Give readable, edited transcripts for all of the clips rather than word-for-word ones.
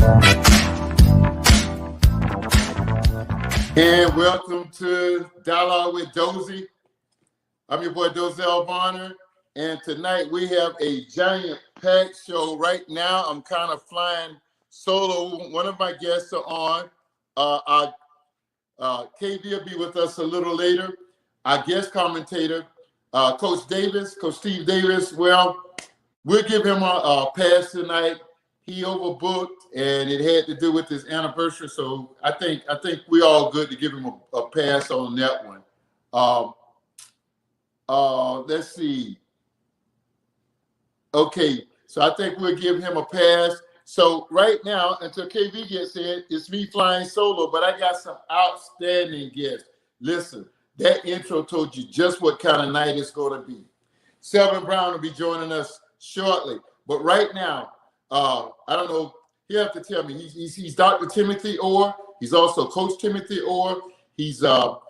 And welcome to Dialogue with Dozie. I'm your boy Dozie Bonner, and tonight we have a giant packed show. Right now, I'm kind of flying solo. One of my guests are on. KV will be with us a little later. Our guest commentator, Coach Steve Davis. Well, we'll give him a pass tonight. He overbooked, and it had to do with his anniversary. So I think we're all good to give him a pass on that one. Let's see. Okay, so I think we'll give him a pass. So right now, until KV gets in, it's me flying solo, but I got some outstanding guests. Listen, that intro told you just what kind of night it's going to be. Selwyn Brown will be joining us shortly, but right now, I don't know. You have to tell me. He's Dr. Timothy Orr. He's also Coach Timothy Orr. He's the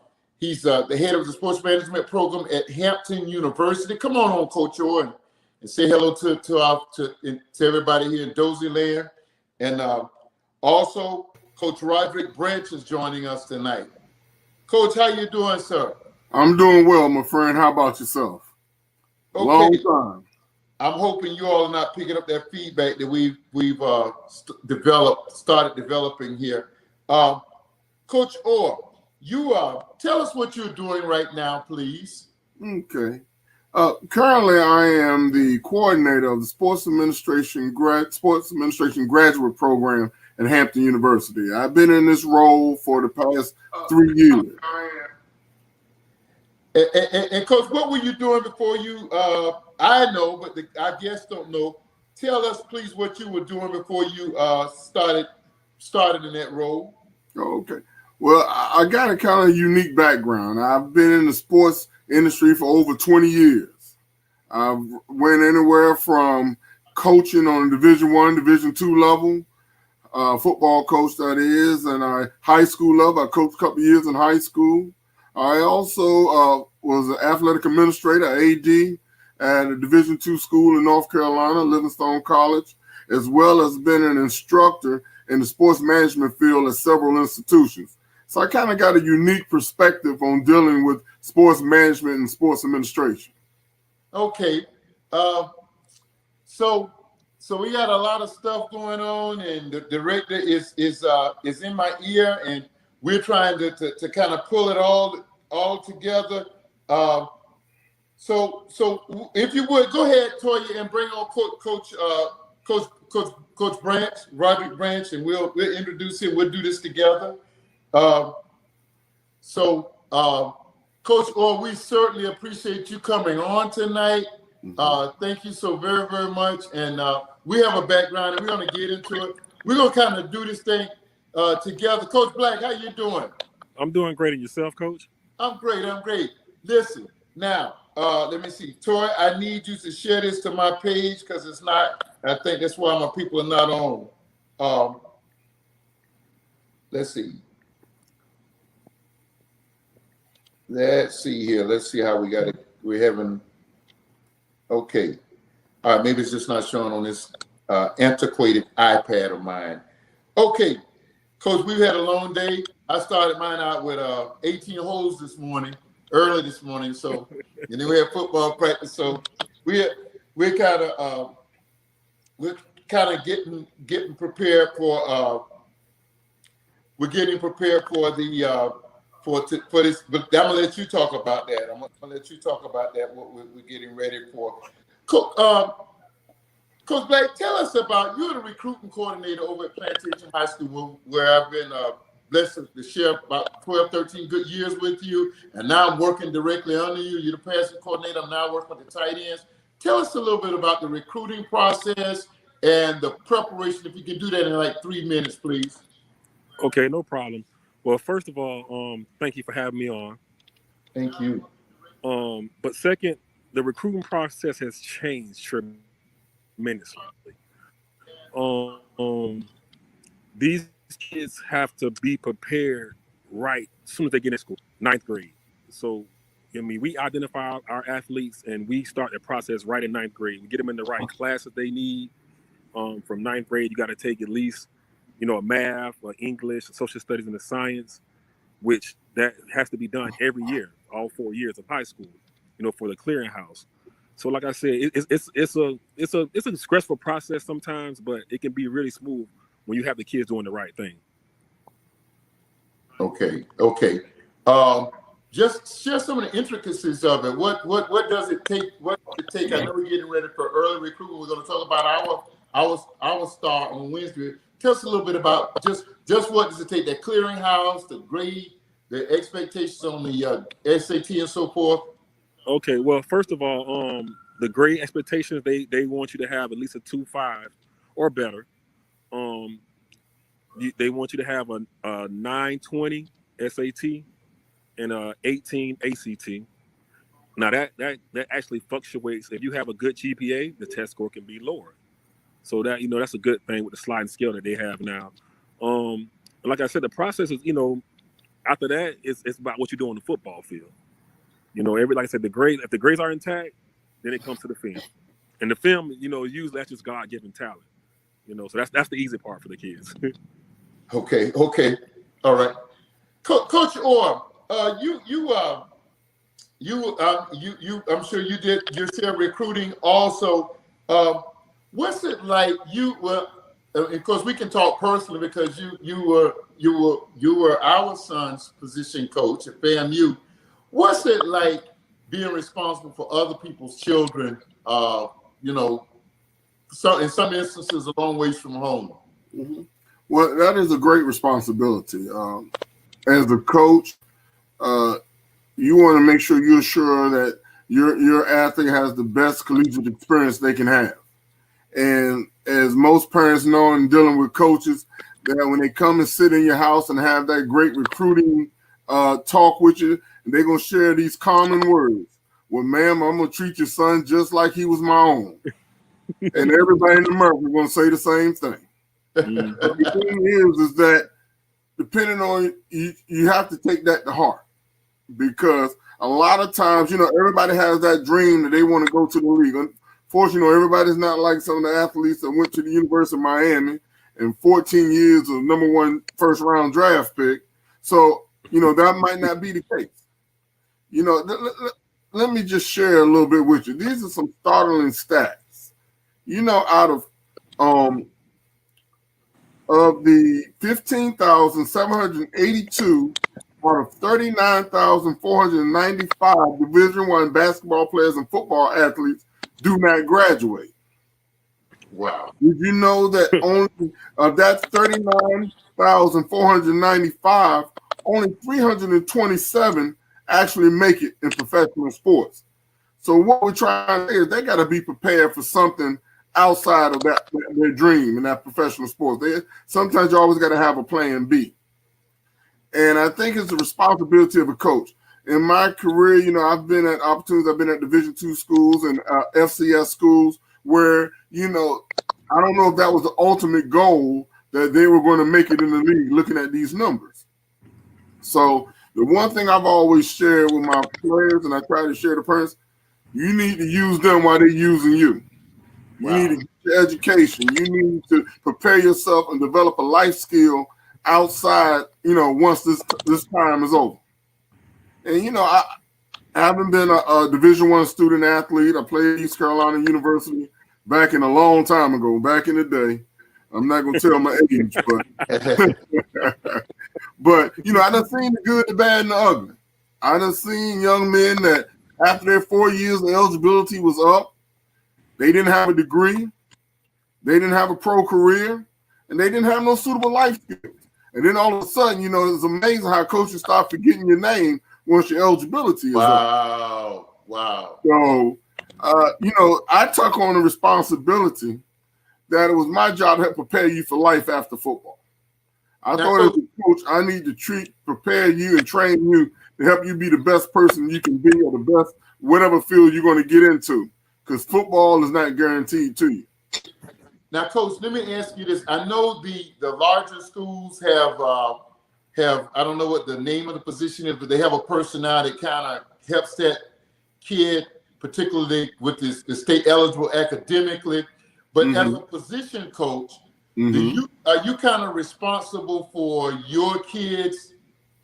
head of the sports management program at Hampton University. Come on, Coach Orr, and say hello to everybody here in Dozie land. And also, Coach Roderick Branch is joining us tonight. Coach, how you doing, sir? I'm doing well, my friend. How about yourself? Okay. Long time. I'm hoping you all are not picking up that feedback that we've started developing here. Coach Orr, you tell us what you're doing right now, please. Okay. Currently, I am the coordinator of the Sports Administration Graduate Program at Hampton University. I've been in this role for the past 3 years. And Coach, what were you doing before you? I know, but our guests don't know. Tell us, please, what you were doing before you started in that role. Okay. Well, I got a kind of unique background. I've been in the sports industry for over 20 years. I went anywhere from coaching on Division I, Division II level, football coach that is, and high school level. I coached a couple of years in high school. I also was an athletic administrator, AD, at a Division II school in North Carolina, Livingstone College, as well as been an instructor in the sports management field at several institutions. So I kind of got a unique perspective on dealing with sports management and sports administration. Okay. So we got a lot of stuff going on, and the director is in my ear, and we're trying to kind of pull it all together. So if you would go ahead, Toya, and bring on Coach Branch, Roderick Branch, and we'll introduce him. We'll do this together. Coach Orr, we certainly appreciate you coming on tonight. Thank you so very, very much. And we have a background, and we're going to get into it. We're going to kind of do this thing together. Coach Black, how you doing? I'm doing great. And yourself, Coach? I'm great. Listen, now, let me see. Toy, I need you to share this to my page because it's not, I think that's why my people are not on. Let's see. Let's see here. Let's see how we got it. We're having, okay. All right, maybe it's just not showing on this antiquated iPad of mine. Okay, Coach, we've had a long day. I started mine out with 18 holes early this morning. So, and then we had football practice. So we're kind of getting prepared for we're getting prepared for the for this. But I'm gonna let you talk about that. I'm gonna let you talk about that. What we're getting ready for. Coach Black, tell us about, you're the recruiting coordinator over at Plantation High School, where I've been blessed to share about 12, 13 good years with you. And now I'm working directly under you. You're the passing coordinator. I'm now working with the tight ends. Tell us a little bit about the recruiting process and the preparation, if you can do that in like 3 minutes, please. Okay, no problem. Well, first of all, thank you for having me on. Thank you. But second, the recruiting process has changed tremendously. These kids have to be prepared right as soon as they get in school, 9th grade. So, I mean, we identify our athletes and we start the process right in 9th grade. We get them in the right classes they need. From 9th grade, you got to take at least a math, or English, social studies, and the science, which that has to be done every year, all 4 years of high school, for the clearinghouse. So, like I said, it's a stressful process sometimes, but it can be really smooth when you have the kids doing the right thing. Okay. Just share some of the intricacies of it. What does it take? What does it take? I know we're getting ready for early recruitment. We're going to talk about our start on Wednesday. Tell us a little bit about just what does it take? That clearinghouse, the grade, the expectations on the SAT and so forth. Okay. Well, first of all, the grade expectations, they want you to have at least a 2.5 or better. They want you to have a 920 SAT and a 18 ACT. Now that actually fluctuates. If you have a good GPA, the test score can be lower. So that that's a good thing with the sliding scale that they have now. Like I said, the process is after that it's about what you do on the football field. Like I said, if the grades are intact, then it comes to the film. And the film, usually that's just God-given talent. So that's the easy part for the kids. Okay. All right. Coach Orr, you I'm sure you did yourself recruiting also. What's it like? Of course we can talk personally because you were our son's position coach at FAMU. What's it like being responsible for other people's children? So in some instances, a long ways from home. Mm-hmm. Well, that is a great responsibility. As a coach, you want to make sure you're sure that your athlete has the best collegiate experience they can have. And as most parents know in dealing with coaches, that when they come and sit in your house and have that great recruiting talk with you, they're going to share these common words. Well, ma'am, I'm going to treat your son just like he was my own. And everybody in America is going to say the same thing. Mm-hmm. The thing is that depending on you have to take that to heart, because a lot of times, everybody has that dream that they want to go to the league. Unfortunately, everybody's not like some of the athletes that went to the University of Miami and 14 years of number one first round draft pick. So, that might not be the case. Let me just share a little bit with you. These are some startling stats. Out of the 15,782 out of 39,495 Division I basketball players and football athletes do not graduate. Wow. Did you know that only of that 39,495, only 327 actually make it in professional sports? So what we're trying to say is they got to be prepared for something outside of their dream in that professional sports. Sometimes you always got to have a plan B. And I think it's the responsibility of a coach. In my career, I've been at opportunities. I've been at Division II schools and FCS schools where, I don't know if that was the ultimate goal that they were going to make it in the league looking at these numbers. So the one thing I've always shared with my players, and I try to share to parents, you need to use them while they're using you. You need to get your education. You need to prepare yourself and develop a life skill outside, once this time is over. And, I haven't been a Division I student athlete. I played at East Carolina University back in a long time ago, back in the day. I'm not going to tell my age, but, I done seen the good, the bad, and the ugly. I done seen young men that after their 4 years of eligibility was up, they didn't have a degree, they didn't have a pro career, and they didn't have no suitable life skills. And then all of a sudden, it's amazing how coaches start forgetting your name once your eligibility is up. Wow. So, I took on the responsibility that it was my job to help prepare you for life after football. I thought as a coach, I need to prepare you and train you to help you be the best person you can be or the best whatever field you're going to get into. Because football is not guaranteed to you. Now, Coach, let me ask you this. I know the larger schools have I don't know what the name of the position is, but they have a person now that kind of helps that kid, particularly with the state eligible academically. But as a position coach, Are you kind of responsible for your kids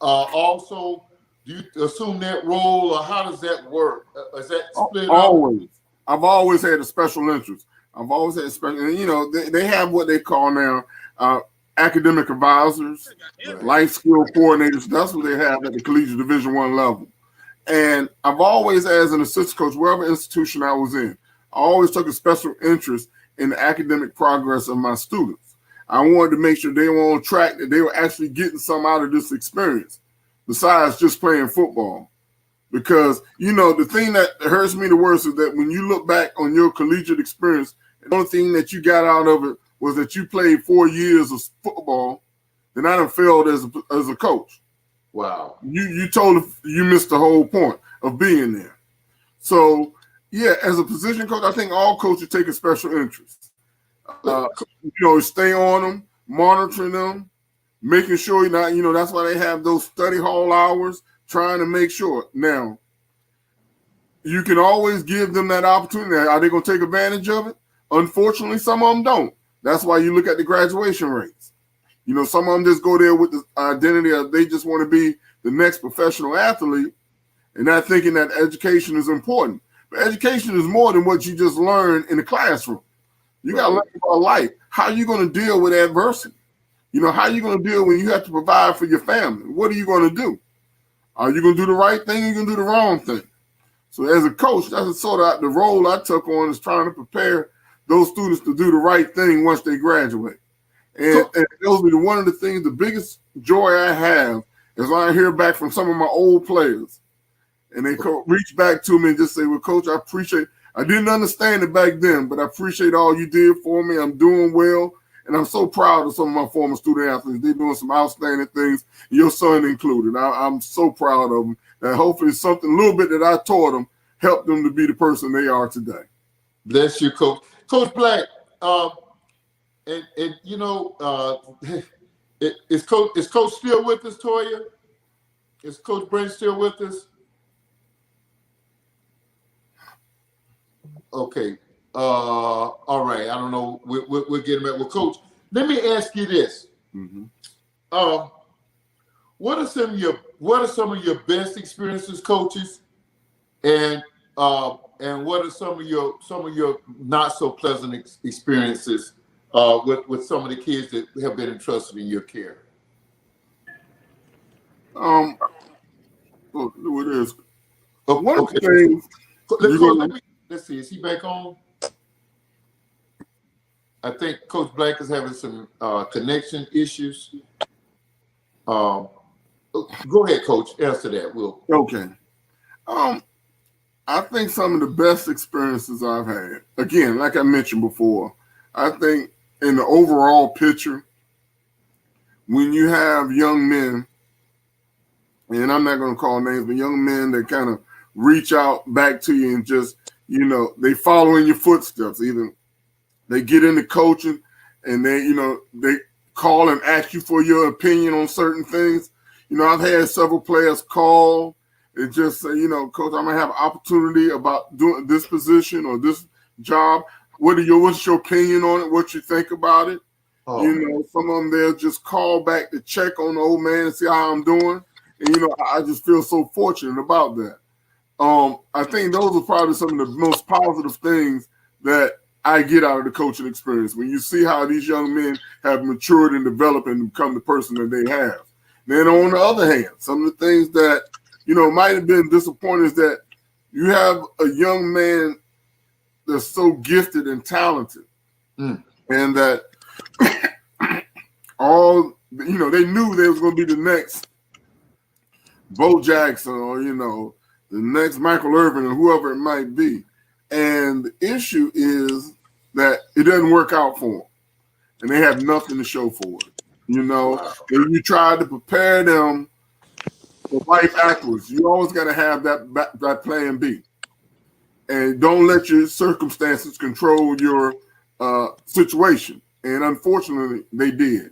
also? Do you assume that role, or how does that work? Is that split up? Always. I've always had a special interest. I've always had special, and they have what they call now academic advisors, life skill coordinators. That's what they have at the collegiate Division I level. And I've always, as an assistant coach, wherever institution I was in, I always took a special interest in the academic progress of my students. I wanted to make sure they were on track, that they were actually getting some out of this experience besides just playing football. Because, the thing that hurts me the worst is that when you look back on your collegiate experience, the only thing that you got out of it was that you played 4 years of football, then I done failed as a coach. Wow. You missed the whole point of being there. So, yeah, as a position coach, I think all coaches take a special interest. Stay on them, monitoring them, making sure that's why they have those study hall hours, trying to make sure. Now, you can always give them that opportunity. Are they going to take advantage of it? Unfortunately, some of them don't. That's why you look at the graduation rates. Some of them just go there with the identity of they just want to be the next professional athlete and not thinking that education is important. But education is more than what you just learn in the classroom. You got to learn about life. How are you going to deal with adversity? How are you going to deal when you have to provide for your family? What are you going to do? Are you going to do the right thing or are you going to do the wrong thing? So as a coach, that's sort of the role I took on, is trying to prepare those students to do the right thing once they graduate. And those are one of the things, the biggest joy I have is when I hear back from some of my old players and they reach back to me and just say, well, Coach, I didn't understand it back then, but I appreciate all you did for me. I'm doing well. And I'm so proud of some of my former student athletes. They're doing some outstanding things, your son included. I'm so proud of them. And hopefully something, a little bit that I taught them, helped them to be the person they are today. Bless you, Coach. Coach Black, is Coach still with us, Toya? Is Coach Brent still with us? Okay. All right. I don't know. We're getting back. Well, Coach, let me ask you this. Mm-hmm. What are some of your best experiences, coaches, and what are some of your not so pleasant experiences with some of the kids that have been entrusted in your care? What is? One of the things. Let's see. Is he back on? I think Coach Black is having some connection issues. Go ahead, Coach. Answer that. Okay. I think some of the best experiences I've had, again, like I mentioned before, I think in the overall picture, when you have young men, and I'm not going to call names, but young men that kind of reach out back to you and just, they follow in your footsteps. Either they get into coaching and they call and ask you for your opinion on certain things. I've had several players call and just say, Coach, I'm going to have an opportunity about doing this position or this job. What's your opinion on it? What you think about it? Some of them, they'll just call back to check on the old man and see how I'm doing. And, I just feel so fortunate about that. I think those are probably some of the most positive things that I get out of the coaching experience, when you see how these young men have matured and developed and become the person that they have. Then on the other hand, some of the things that, might have been disappointing is that you have a young man that's so gifted and talented, and that they knew they was going to be the next Bo Jackson or, the next Michael Irvin or whoever it might be. And the issue is that it doesn't work out for them, and they have nothing to show for it. And you try to prepare them for life afterwards. You always got to have that plan B, and don't let your circumstances control your situation. And unfortunately, they did.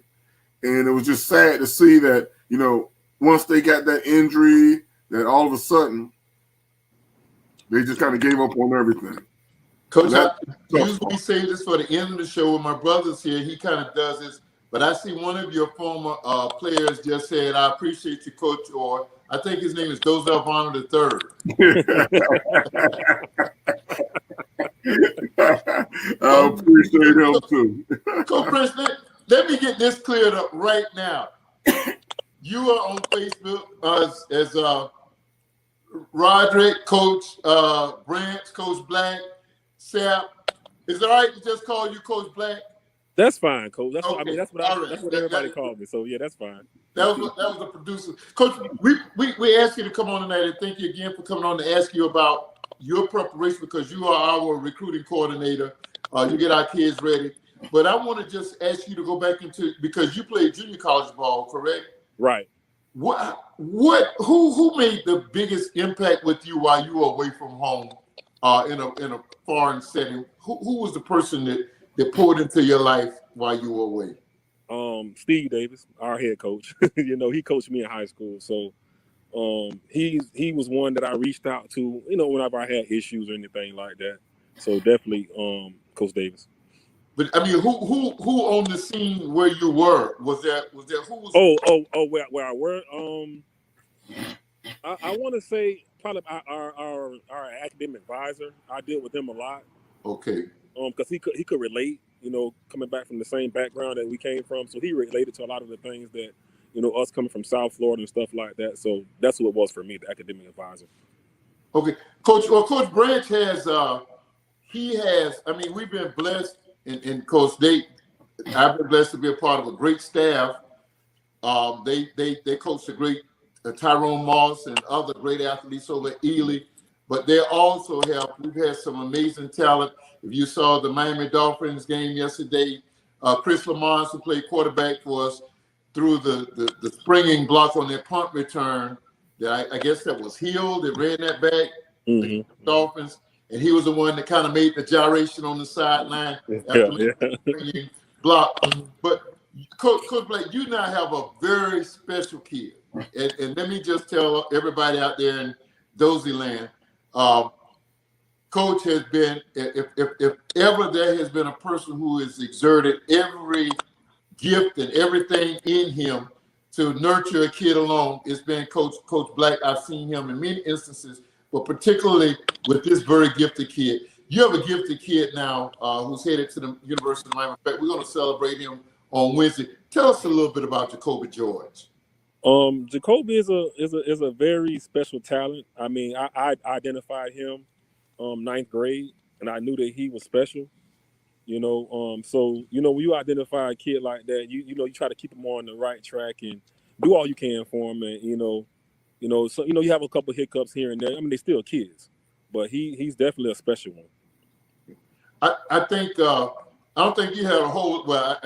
And it was just sad to see that once they got that injury, that all of a sudden they just kind of gave up on everything. Coach, That, usually say this for the end of the show when my brother's here. He kind of does this, but I see one of your former players just said, "I appreciate you, Coach," or I think his name is Dozie the third. I appreciate him too. Coach Prince, let me get this cleared up right now. You are on Facebook as Roderick, Coach Branch, Coach Black, Sap. Is it all right to just call you Coach Black? That's fine, Coach. That's okay. I mean, that's what everybody called me. So yeah, that's fine. That was the producer. Coach, we asked you to come on tonight, and thank you again for coming on to ask you about your preparation because you are our recruiting coordinator. You get our kids ready. But I want to just ask you to go back into, because you played junior college ball, correct? Right. Who made the biggest impact with you while you were away from home in a foreign setting? Who was the person that poured into your life while you were away? Steve Davis, our head coach. He coached me in high school. So he was one that I reached out to, whenever I had issues or anything like that. So definitely Coach Davis. But I mean, who on the scene where you were? Was there who was? Where I were? I want to say probably our academic advisor. I deal with him a lot. Okay. Because he could relate, coming back from the same background that we came from, so he related to a lot of the things that, us coming from South Florida and stuff like that. So that's who it was for me, the academic advisor. Okay, Coach. Well, Coach Branch has. I mean, we've been blessed. And Coach, I've been blessed to be a part of a great staff. They coach the great Tyrone Moss and other great athletes over at Ely, but they also we've had some amazing talent. If you saw the Miami Dolphins game yesterday, Chris Lamont, who played quarterback for us, threw the springing block on their punt return. That I guess that was Hill that ran that back. The Dolphins. And he was the one that kind of made the gyration on the sideline after the block. But Coach Blake, you now have a very special kid. And let me just tell everybody out there in Dozie land, Coach has been, if ever there has been a person who has exerted every gift and everything in him to nurture a kid along, it's been Coach Black. I've seen him in many instances, but particularly with this very gifted kid. You have a gifted kid now who's headed to the University of Miami. In fact, we're going to celebrate him on Wednesday. Tell us a little bit about Jacoby George. Jacoby is a very special talent. I mean, I identified him ninth grade, and I knew that he was special. So when you identify a kid like that, you try to keep him on the right track and do all you can for him, and so you have a couple hiccups here and there. I mean, they're still kids, but he's definitely a special one. I think I don't think you had a whole. I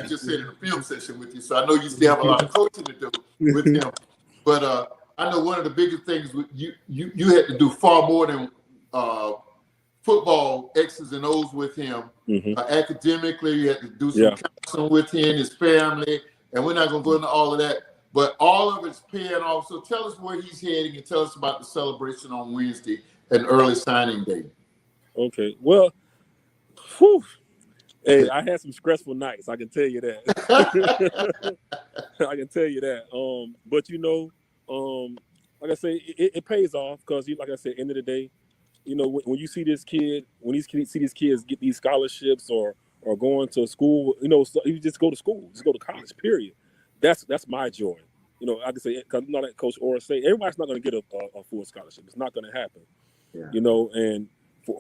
just said in a film session with you, so I know you still have a lot of coaching to do with him. But I know one of the biggest things you had to do far more than football X's and O's with him. Academically, you had to do some counseling with him, his family, and we're not going to go into all of that. But all of it's paying off. So tell us where he's heading and tell us about the celebration on Wednesday and early signing day. Okay. Well, whew. Hey, I had some stressful nights. I can tell you that. I can tell you that. But like I say, it pays off because, like I said, end of the day, when you see this kid, see these kids get these scholarships or going to school, so you just go to school, just go to college. Period. That's my joy. I can say, because like Coach Orr say, everybody's not going to get a full scholarship. It's not going to happen. Yeah. And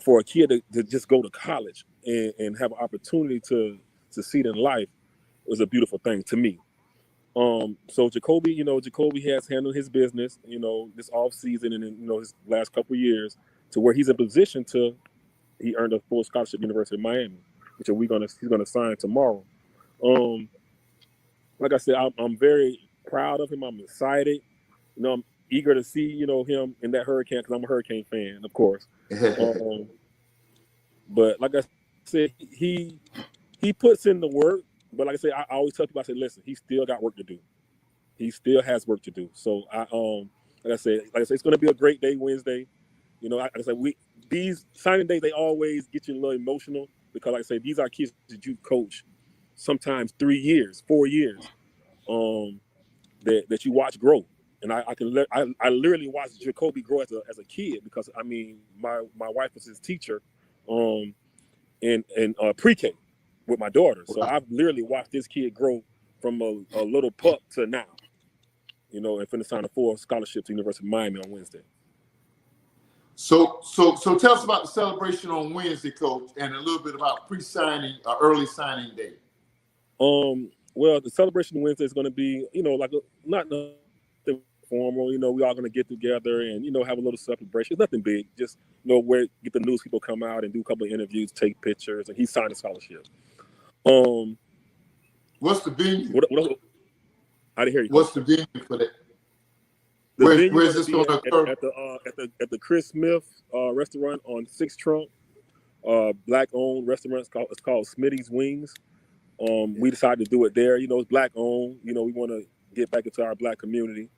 for a kid to just go to college and have an opportunity to succeed in life was a beautiful thing to me. So Jacoby has handled his business, this off season and his last couple of years to where he's in position he earned a full scholarship at University of Miami, which he's gonna sign tomorrow. Like I said, I'm very proud of him. I'm excited. I'm eager to see, him in that Hurricane because I'm a Hurricane fan, of course. But like I said, he puts in the work. But like I said, I always tell people, I say, listen, he still got work to do. He still has work to do. So like I said, it's going to be a great day Wednesday. Like I said, these signing days, they always get you a little emotional because, like I say, these are kids that you coach sometimes 3 years, 4 years, that you watch grow. And I literally watched Jacoby grow as a kid because I mean my wife was his teacher, in pre-K with my daughter. So I've literally watched this kid grow from a little pup to now. And finna sign a full scholarship to University of Miami on Wednesday. So tell us about the celebration on Wednesday, Coach, and a little bit about pre-signing, early signing day. Well, the celebration Wednesday is going to be, like not nothing formal. We all going to get together and have a little celebration. It's nothing big. Just where get the news people come out and do a couple of interviews, take pictures, and he signed a scholarship. What's the venue? What I didn't hear you. What's the venue for that? Where's this going to occur? At the Chris Smith restaurant on 6th Trunk, black owned restaurant. It's called Smitty's Wings. We decided to do it there. It's black owned. We want to get back into our black community.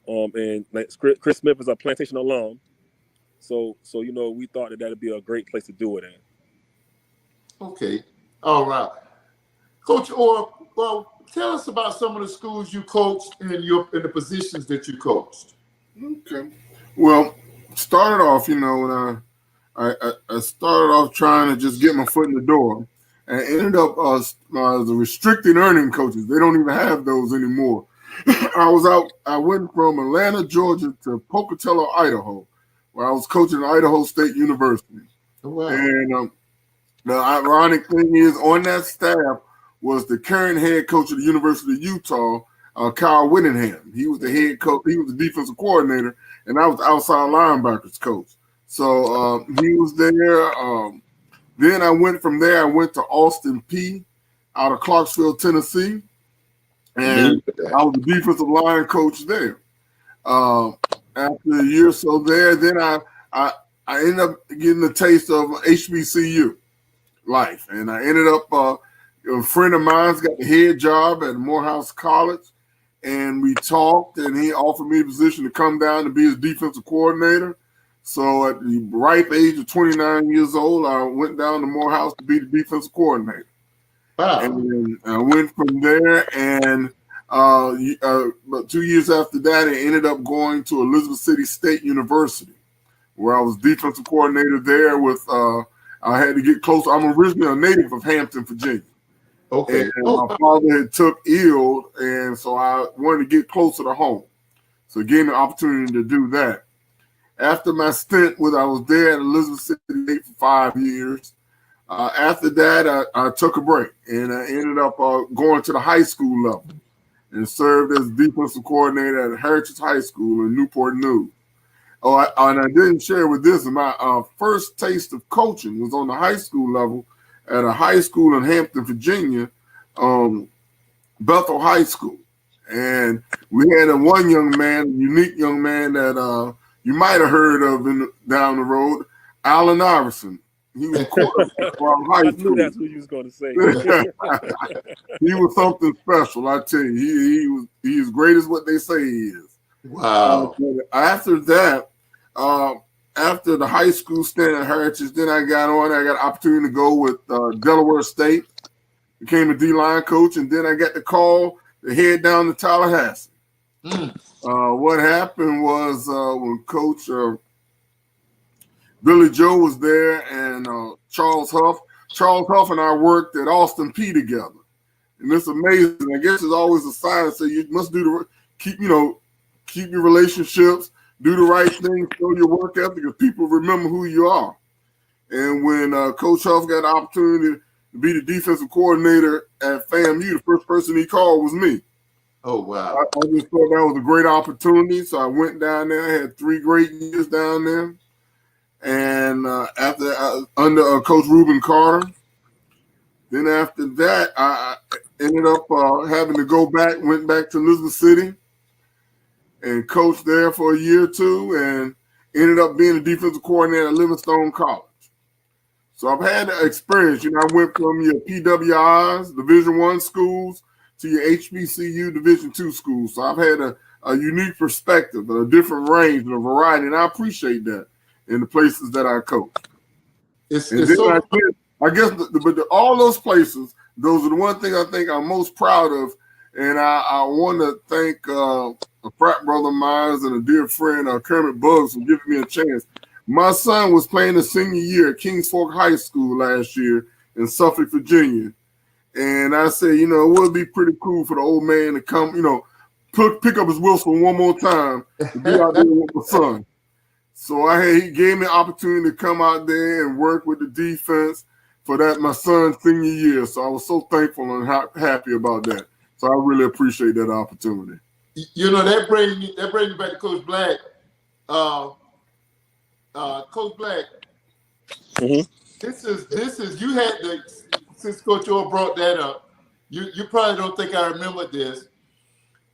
And like Chris Smith is a plantation alum, so we thought that'd be a great place to do it at. Okay, all right, Coach Orr. Well, tell us about some of the schools you coached and the positions that you coached. Okay. Well, started off, when I started off trying to just get my foot in the door, and ended up as a restricted earning coaches. They don't even have those anymore. I went from Atlanta, Georgia to Pocatello, Idaho, where I was coaching at Idaho State University. Oh, wow. And the ironic thing is, on that staff was the current head coach of the University of Utah, Kyle Whittingham. He was the head coach. He was the defensive coordinator, and I was the outside linebackers coach. So he was there. Then I went from there. I went to Austin P out of Clarksville, Tennessee, and I was the defensive line coach there. After a year or so there, then I ended up getting a taste of HBCU life, and I ended up a friend of mine's got the head job at Morehouse College, and we talked, and he offered me a position to come down to be his defensive coordinator. So at the ripe age of 29 years old, I went down to Morehouse to be the defensive coordinator. Wow. And then I went from there, and about 2 years after that, I ended up going to Elizabeth City State University, where I was defensive coordinator there with I had to get close. I'm originally a native of Hampton, Virginia. Okay. And my father had took ill, and so I wanted to get closer to home. So gained the opportunity to do that. After my stint I was there at Elizabeth City State for 5 years. After that, I took a break, and I ended up going to the high school level and served as defensive coordinator at Heritage High School in Newport News. And I didn't share with this. My first taste of coaching was on the high school level at a high school in Hampton, Virginia, Bethel High School. And we had a unique young man that you might have heard of down the road, Allen Iverson. He was quarterback from high school. I knew that's what you was going to say. He was something special, I tell you. He is great as what they say he is. Wow. After that, after the high school stint at Heritage, then I got an opportunity to go with Delaware State, became a D-line coach, and then I got the call to head down to Tallahassee. What happened was when Coach Billy Joe was there and Charles Huff and I worked at Austin P together. And it's amazing. I guess it's always a sign. So you must keep your relationships, do the right thing, show your work ethic, because people remember who you are. And when Coach Huff got the opportunity to be the defensive coordinator at FAMU, the first person he called was me. Oh, wow. I just thought that was a great opportunity. So I went down there. I had 3 great years down there. And under Coach Reuben Carter. Then after that, I ended up having to went back to Elizabeth City and coached there for a year or two, and ended up being a defensive coordinator at Livingstone College. So I've had experience. I went from your PWIs, Division I schools, to your HBCU Division II schools. So I've had a unique perspective, a different range, and a variety, and I appreciate that. in the places that I coach. It's Then so I guess all those places, those are the one thing I think I'm most proud of. And I want to thank a frat brother of mine and a dear friend, Kermit Buggs, for giving me a chance. My son was playing the senior year at Kings Fork High School last year in Suffolk, Virginia. And I said, it would be pretty cool for the old man to come, pick up his whistle one more time to be out there with my son. So he gave me an opportunity to come out there and work with the defense for my son's senior year. So I was so thankful and happy about that. So I really appreciate that opportunity. That brings me back to Coach Black. Coach Black, this is you had since Coach Orr brought that up. You probably don't think I remember this,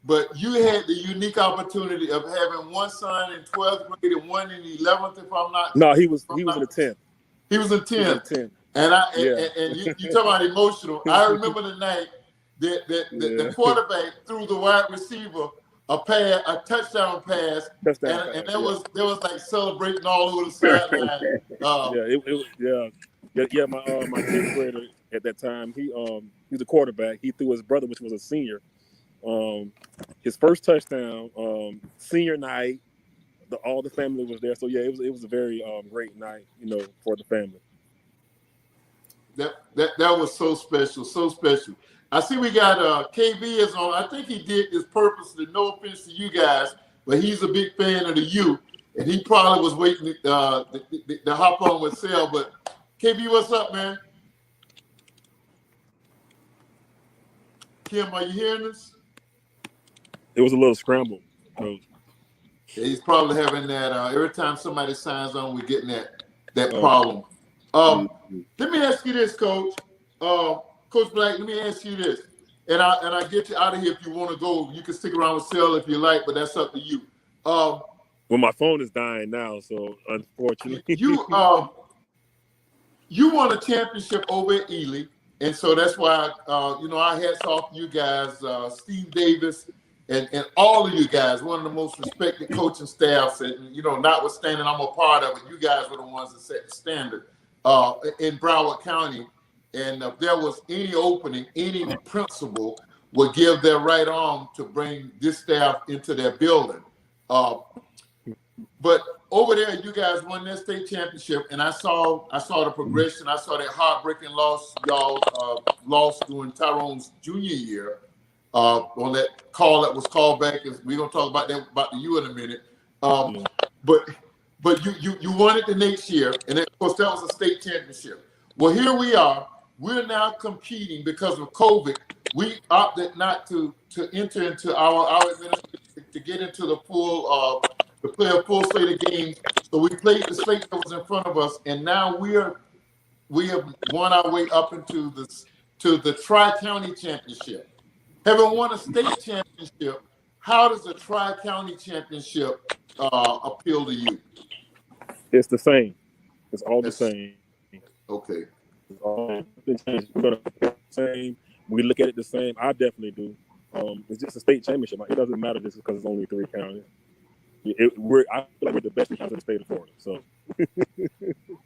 but you had the unique opportunity of having one son in 12th grade and one in 11th, if I'm not. No, he was in the 10th. He was in 10th. And you talk about emotional. I remember the night that the quarterback threw the wide receiver a touchdown pass, and there was like celebrating all over the sideline. My 10th grader at that time, he was a quarterback. He threw his brother, which was a senior, his first touchdown. Senior night, all the family was there. So yeah, it was a very great night, for the family. That was so special, so special. I see we got KB is on. I think he did this purposely. No offense to you guys, but he's a big fan of the U, and he probably was waiting to hop on with Sel. But KB, what's up, man? Kim, are you hearing us? It was a little scrambled. Yeah, he's probably having that. Every time somebody signs on, we're getting that problem. Let me ask you this, Coach. Coach Black, let me ask you this, and I get you out of here if you want to go. You can stick around with Sel if you like, but that's up to you. Well, my phone is dying now, so unfortunately, you won a championship over at Ely, and so that's why our hats off to you guys, Steve Davis, and all of you guys. One of the most respected coaching staffs, and notwithstanding I'm a part of it, you guys were the ones that set the standard in Broward County. And if there was any opening, any principal would give their right arm to bring this staff into their building. But over there, you guys won that state championship, and I saw the progression. I saw that heartbreaking loss y'all lost during Tyrone's junior year on that call that was called back. We're gonna talk about the U in a minute. But you won it the next year, and of course that was a state championship. Well, here we are. We're now competing because of COVID. We opted not to enter into our administration to get into the full to play a full slate of games. So we played the slate that was in front of us, and now we have won our way up into the Tri-County Championship. Having won a state championship, how does a Tri-County Championship appeal to you? It's the same. It's all the same. Okay. The same. We look at it the same. I definitely do. It's just a state championship. It doesn't matter just because it's only 3 counties. I feel like we're the best county in the state of Florida. So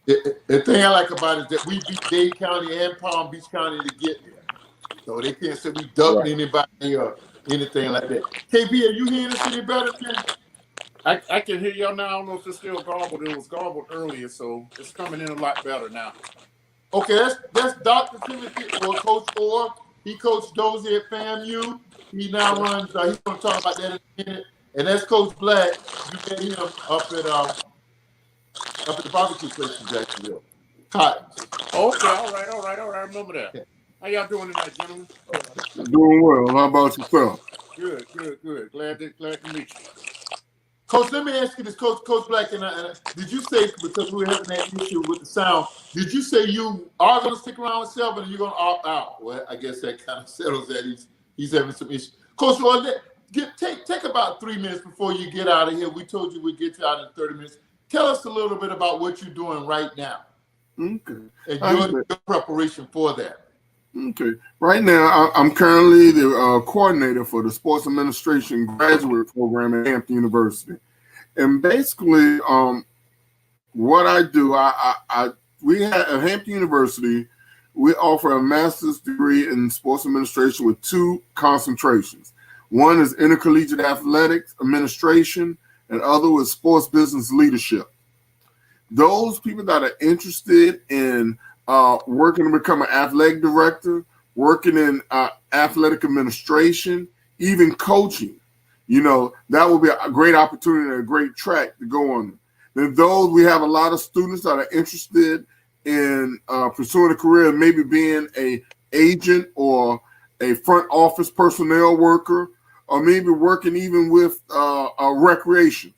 the thing I like about it is that we beat Dade County and Palm Beach County to get there. So they can't say we ducked anybody or anything like that. KB, are you hearing us any better, man? I can hear y'all now. I don't know if it's still garbled. It was garbled earlier, so it's coming in a lot better now. Okay, that's Dr. Timothy or Coach Orr. He coached Dozie at FAMU. He now runs. He's going to talk about that in a minute. And that's Coach Black. You get him up at the barbecue place in Jacksonville. Cotton. Okay, all right. I remember that. Okay. How y'all doing tonight, gentlemen? Doing well. How about yourself? Good. Glad to meet you. Coach, let me ask you this, Coach Black, and did you say, because we were having that issue with the sound, did you say you are going to stick around with Selwyn and you're going to opt out? Well, I guess that kind of settles that. He's having some issues. Coach, take about 3 minutes before you get out of here. We told you we'd get you out in 30 minutes. Tell us a little bit about what you're doing right now. Okay. And your preparation for that. Okay. Right now, I'm currently the coordinator for the Sports Administration Graduate Program at Hampton University. And basically, what I do, we have at Hampton University, we offer a master's degree in sports administration with 2 concentrations. One is intercollegiate athletics administration, and other is sports business leadership. Those people that are interested in working to become an athletic director, working in athletic administration, even coaching, that will be a great opportunity and a great track to go on. Then those, we have a lot of students that are interested in pursuing a career, maybe being a agent or a front office personnel worker, or maybe working even with recreation,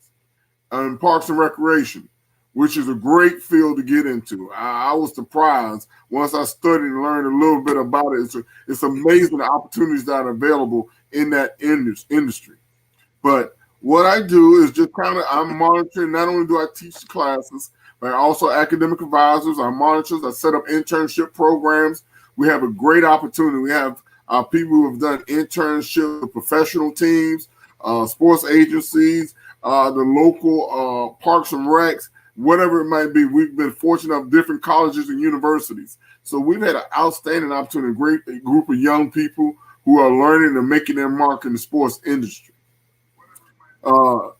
parks and recreation, which is a great field to get into. I was surprised once I studied and learned a little bit about it. It's amazing the opportunities that are available in that industry. But what I do is just I'm monitoring. Not only do I teach classes, but also academic advisors, our monitors. I set up internship programs. We have a great opportunity. We have people who have done internships with professional teams, sports agencies, the local parks and recs, whatever it might be. We've been fortunate of different colleges and universities. So we've had an outstanding opportunity, a great group of young people who are learning and making their mark in the sports industry. Like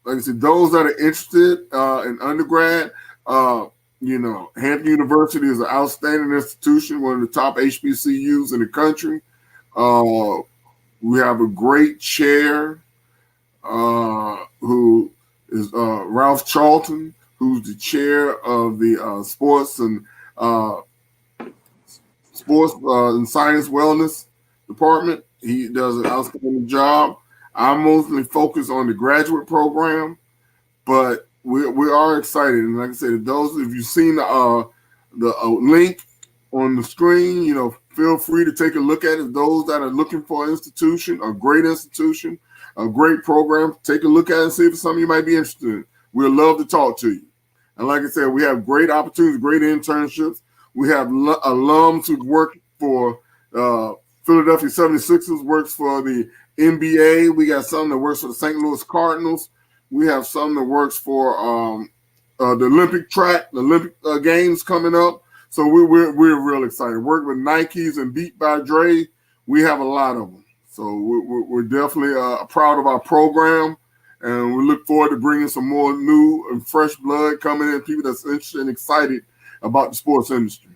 I said, those that are interested in undergrad, Hampton University is an outstanding institution, one of the top HBCUs in the country. We have a great chair who is Ralph Charlton, who's the chair of the sports and science wellness department. He does an outstanding job. I mostly focus on the graduate program, but we are excited. And like I said, if you've seen the link on the screen, feel free to take a look at it. Those that are looking for an institution, a great institution, a great program, take a look at it and see if it's something you might be interested in. We'd love to talk to you. And like I said, we have great opportunities, great internships. We have alums who work for Philadelphia 76ers, works for the NBA. We got some that works for the St. Louis Cardinals. We have some that works for the Olympic track, the Olympic games coming up. So we're real excited. Work with Nikes and Beat by Dre. We have a lot of them. So we're definitely proud of our program, and we look forward to bringing some more new and fresh blood coming in, people that's interested and excited about the sports industry.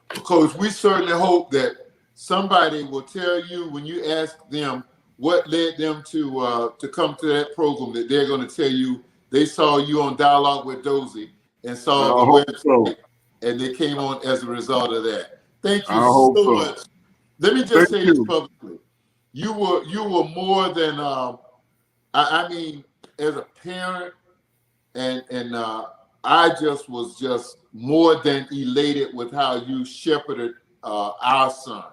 Coach, we certainly hope that somebody will tell you when you ask them what led them to come to that program, that they're going to tell you they saw you on Dialogue with Dozie and saw the website, and they came on as a result of that. Thank you so much. Let me just say this publicly. You were more than I mean, as a parent, and I was just more than elated with how you shepherded our son.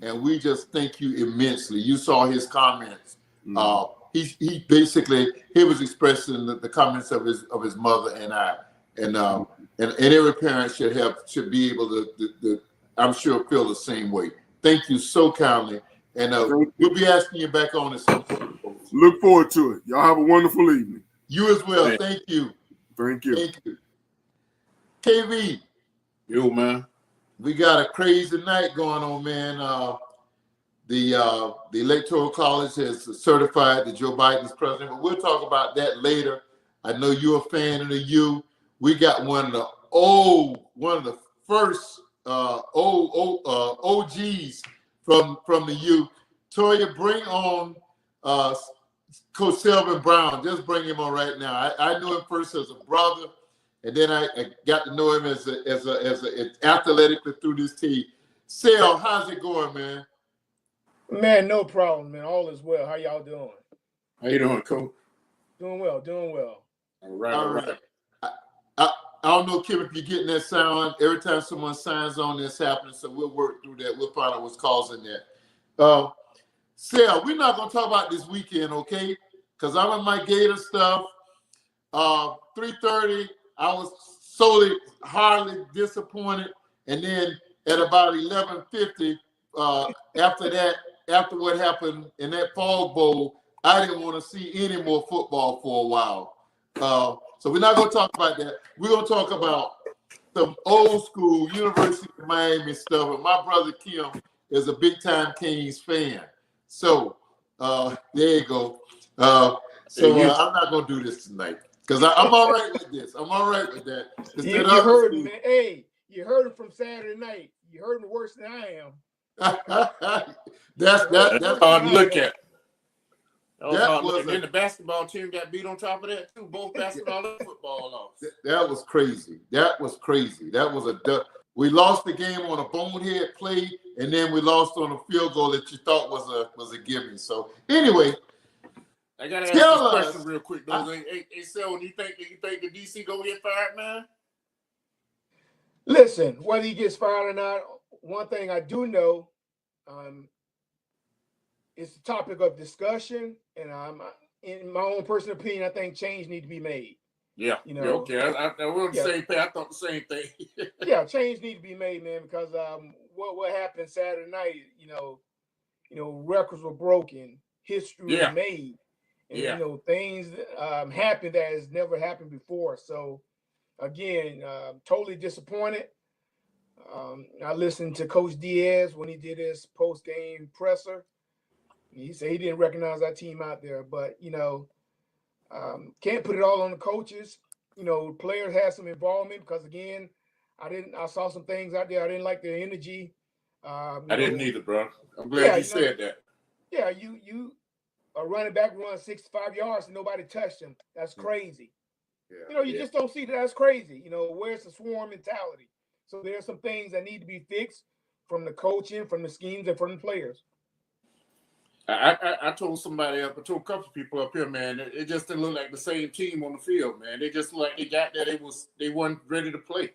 And we just thank you immensely. You saw his comments. He basically was expressing the comments of his mother and I, and every parent should be able to I'm sure feel the same way. Thank you so kindly, and we'll be asking you back on at some point. Look forward to it. Y'all have a wonderful evening. You as well. Thank you. Thank you. Thank you. KV. Yo, man. We got a crazy night going on, man. The Electoral College has certified that Joe Biden's president, but we'll talk about that later. I know you're a fan of the U. We got one of the first OGs from the U. Toya, bring on Coach Selwyn Brown. Just bring him on right now. I knew him first as a brother, and then I got to know him as athletically through this team. Sel, how's it going, man? Man, no problem, man. All is well. How y'all doing? How you doing, Coach? Doing well. All right. I don't know, Kim, if you're getting that sound. Every time someone signs on, that's happening, so we'll work through that. We'll find out what's causing that. Sel, we're not going to talk about this weekend, okay? Because I'm in my Gator stuff. 3:30, I was hardly disappointed. And then at about 11:50, after what happened in that Fog Bowl, I didn't want to see any more football for a while. So we're not going to talk about that. We're going to talk about some old school University of Miami stuff. And my brother Kim is a big time Kings fan. So there you go. I'm not going to do this tonight because I'm all right with this. I'm all right with that. You heard him, man. Hey, you heard him from Saturday night. You heard him worse than I am. that's hard to look at. That was and then the basketball team got beat on top of that too. Both basketball and football lost. That was crazy. That was crazy. That was we lost the game on a bonehead play, and then we lost on a field goal that you thought was a gimme. So anyway, I gotta ask you a question real quick, though. Hey, Selwyn, you think the DC gonna get fired, man? Listen, whether he gets fired or not, one thing I do know, it's the topic of discussion, and in my own personal opinion, I think change needs to be made. Yeah, okay. I we're on the same page. I thought the same thing. Yeah, change needs to be made, man, because what happened Saturday night, records were broken, history was made, and things happened that has never happened before. So again, totally disappointed. I listened to Coach Diaz when he did his post-game presser. He said he didn't recognize our team out there, but can't put it all on the coaches. Players had some involvement because again, I saw some things out there. I didn't like their energy. I didn't either, bro. I'm glad you said that. Yeah, you a running back run 65 yards and nobody touched him. That's crazy. Yeah. You just don't see that. That's crazy. Where's the swarm mentality? So there's some things that need to be fixed from the coaching, from the schemes, and from the players. I told somebody up, I told a couple of people up here, man, it just didn't look like the same team on the field, man. They just looked like they got there, they weren't ready to play.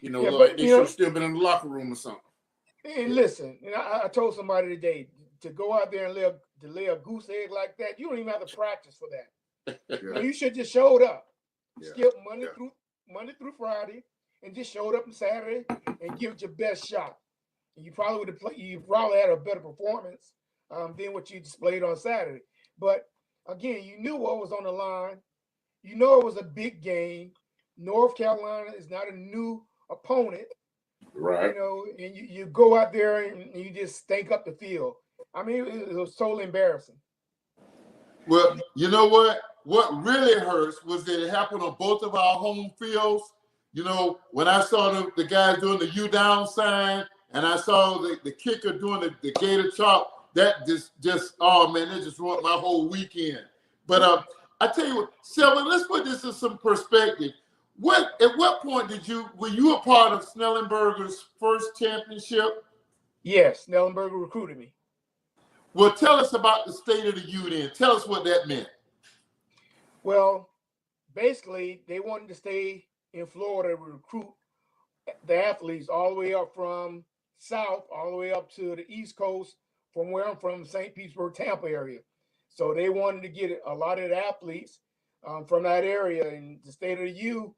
Like they should have still been in the locker room or something. And listen, I told somebody today to go out there and lay a goose egg like that, you don't even have to practice for that. You should just showed up. Skip Monday through Friday and just showed up on Saturday and give it your best shot. And you probably would have played, you probably had a better performance than what you displayed on Saturday. But again, you knew what was on the line. It was a big game. North Carolina is not a new opponent. Right. And you go out there and you just stink up the field. I mean, it was totally embarrassing. Well, you know what? What really hurts was that it happened on both of our home fields. When I saw the guy doing the U down sign and I saw the kicker doing the gator chop, that just oh man, it just ruined my whole weekend. But I tell you what, Selwyn, let's put this in some perspective. At what point were you a part of Snellenberger's first championship? Yes, Snellenberger recruited me. Well, tell us about the State of the U then. Tell us what that meant. Well, basically, they wanted to stay in Florida to recruit the athletes all the way up from South, all the way up to the East Coast, from where I'm from, St. Petersburg, Tampa area. So they wanted to get a lot of the athletes from that area and the State of the U,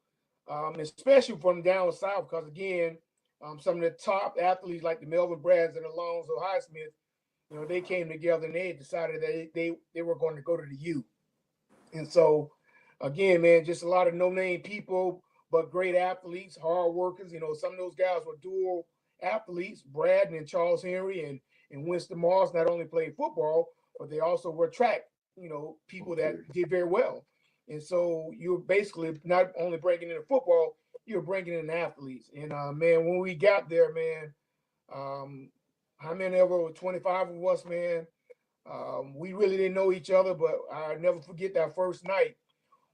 especially from down south, because again, some of the top athletes like the Melvin Brads and Alonzo Highsmith, they came together and they decided that they were going to go to the U. And so, again, man, just a lot of no-name people, but great athletes, hard workers. Some of those guys were dual athletes, Brad and Charles Henry and Winston Moss not only played football, but they also were track, people that did very well. And so you're basically not only bringing in football, you're bringing in athletes. And, man, when we got there, man, how many ever 25 of us, man, we really didn't know each other, but I'll never forget that first night.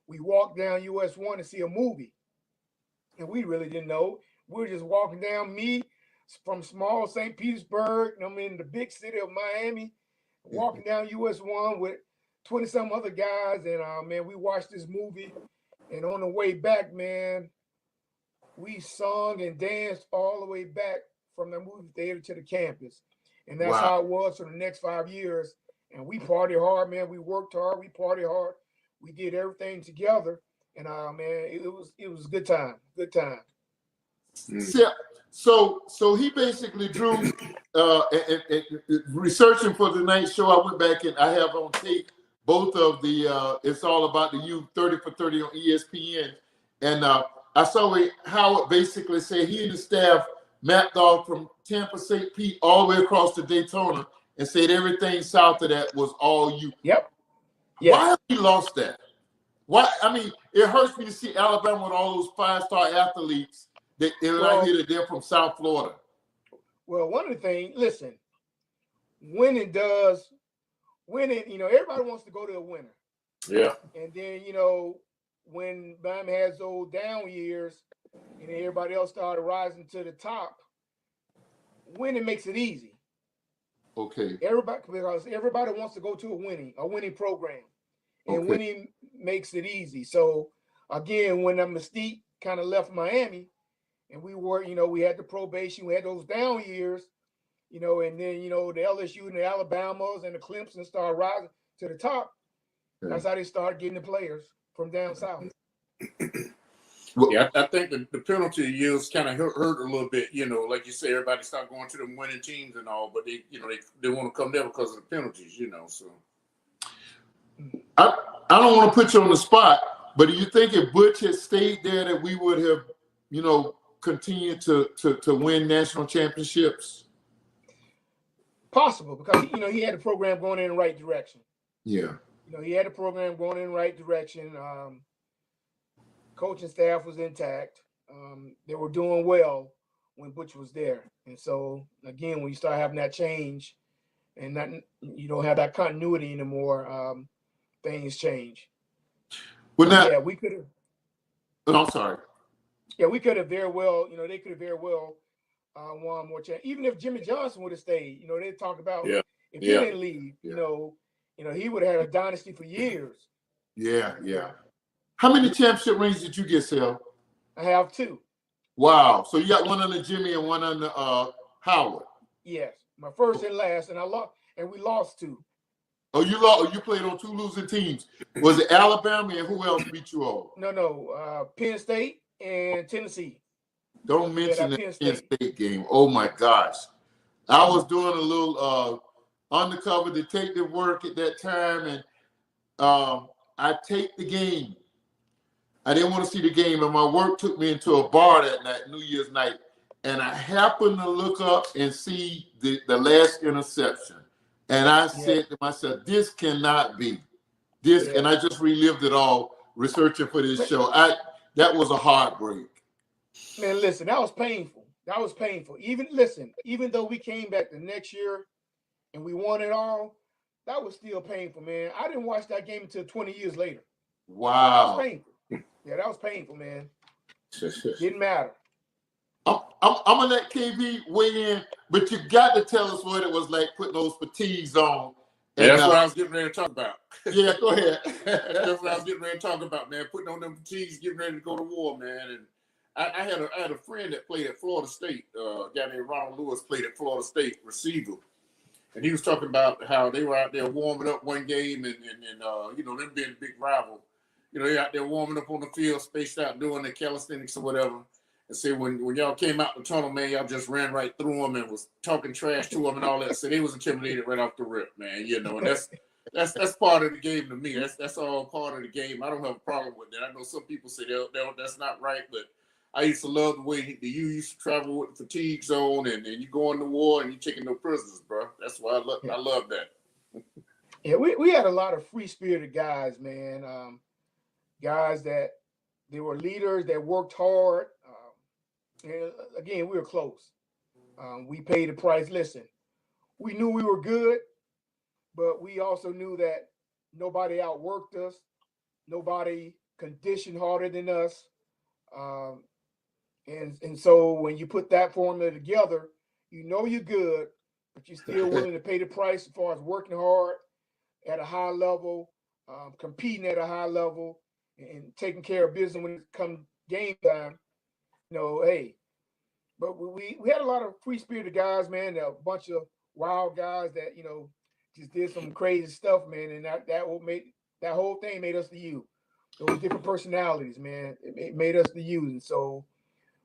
We walked down US 1 to see a movie, and we really didn't know. We were just walking down, me from small St. Petersburg, I'm in the big city of Miami, walking down US 1 with 20-some other guys, and man, we watched this movie, and on the way back, man, we sung and danced all the way back from the movie theater to the campus. And that's how it was for the next 5 years. And we partied hard, man. We worked hard. We partied hard. We did everything together. And man, it was a good time. Good time. Yeah. So he basically drew researching for tonight's show. I went back and I have on tape both of the It's All About the You 30 for 30 on ESPN. And I saw where Howard basically said he and the staff mapped off from Tampa St. Pete all the way across to Daytona and said everything south of that was all you. Yep. Yes. Why have we lost that? Why? I mean, it hurts me to see Alabama with all those 5-star athletes that they're not here, that they're from South Florida. Well, one of the things, listen, winning, everybody wants to go to a winner. Yeah. And then, when Bama has those down years and everybody else started rising to the top, winning makes it easy. Okay. Because everybody wants to go to a winning program. And winning makes it easy. So again, when the Mystique kind of left Miami and we were, we had the probation, we had those down years, and then, the LSU and the Alabamas and the Clemson started rising to the top. Okay. That's how they started getting the players from down south. Yeah, I think the penalty years kind of hurt a little bit. Like you say, everybody started going to them winning teams and all, but they want to come there because of the penalties. So I don't want to put you on the spot, but do you think if Butch had stayed there that we would have, continued to win national championships? Possible, because he had the program going in the right direction. Yeah. He had a program going in the right direction. Coaching staff was intact. They were doing well when Butch was there. And so, again, when you start having that change and you don't have that continuity anymore, things change. Well, now, yeah, we could have. Oh, I'm sorry. Yeah, we could have very well, they could have very well won more chance. Even if Jimmy Johnson would have stayed, they talk about if he didn't leave, he would have had a dynasty for years. Yeah. How many championship rings did you get, Sel? I have 2. Wow. So you got one under Jimmy and one under Howard. Yes, my first and last, and we lost 2. Oh, you lost. You played on 2 losing teams. Was it Alabama and who else beat you all? No. Penn State and Tennessee. Don't mention the Penn State game. Oh my gosh, I was doing a little undercover detective work at that time, and I taped the game. I didn't want to see the game, and my work took me into a bar that night, New Year's night, and I happened to look up and see the last interception. And I said to myself, this cannot be. And I just relived it all researching for this show. That was a heartbreak. Man, listen, that was painful. Even though we came back the next year and we won it all, that was still painful, man. I didn't watch that game until 20 years later. Wow. That was painful. Yeah, that was painful, man. Didn't matter. I'm gonna let KB weigh in, but you got to tell us what it was like putting those fatigues on. And that's what I was getting ready to talk about. Yeah, go ahead. That's what I was getting ready to talk about, man. Putting on them fatigues, getting ready to go to war, man. And I had a friend that played at Florida State. A guy named Ronald Lewis played at Florida State, receiver. And he was talking about how they were out there warming up one game, and them being a big rival. They out there warming up on the field, spaced out, doing their calisthenics or whatever. And say when y'all came out the tunnel, man, y'all just ran right through them and was talking trash to them and all that. So they was intimidated right off the rip, man. And that's part of the game to me. That's all part of the game. I don't have a problem with that. I know some people say that's not right, but I used to love the way you used to travel with the fatigue zone and you go into war and you taking no prisoners, bro. That's why I love that. Yeah, we had a lot of free-spirited guys, man. Guys that they were leaders that worked hard. And again, we were close. We paid the price. Listen, we knew we were good, but we also knew that nobody outworked us. Nobody conditioned harder than us. And so when you put that formula together, you're good, but you're still willing to pay the price as far as working hard at a high level, competing at a high level, and taking care of business when it comes game time. Hey, but we had a lot of free-spirited guys, man. A bunch of wild guys that just did some crazy stuff, man. And that whole thing made us the U. Those different personalities, man. It made us the U. And so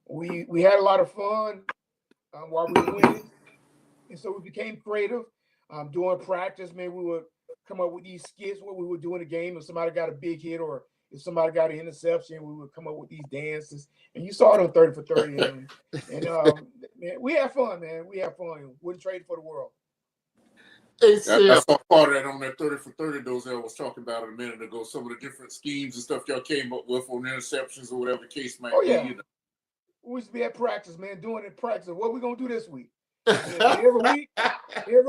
we had a lot of fun while we were winning, and so we became creative. During practice, man, we would come up with these skits, what we would do in the game. If somebody got a big hit or if somebody got an interception, we would come up with these dances. And you saw it on 30 for 30. And man, we have fun, man. We have fun. Wouldn't trade it for the world. Hey, I saw part of that on that 30 for 30 Dozie I was talking about a minute ago. Some of the different schemes and stuff y'all came up with on interceptions or whatever the case might be. Yeah. We used to be at practice, man, doing it practice. What are we gonna do this week? Every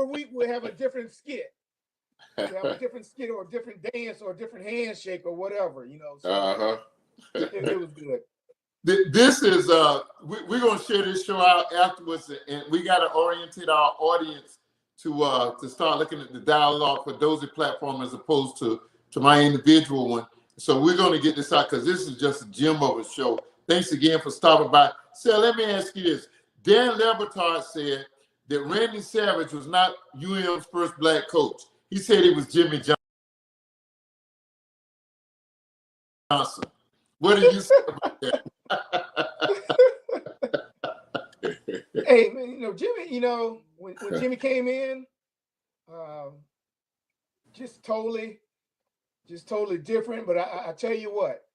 week we have a different skit. We have a different skit or a different dance or a different handshake or whatever, So it was good. This is we're gonna share this show out afterwards, and we gotta orientate our audience to start looking at the dialogue for Dozie platform as opposed to my individual one. So we're gonna get this out because this is just a gem of a show. Thanks again for stopping by. So let me ask you this: Dan Lebertard said that Randy Savage was not UM's first black coach. He said it was Jimmy Johnson. What do you say about that? Hey, man, Jimmy, when Jimmy came in, just totally different. But I tell you what,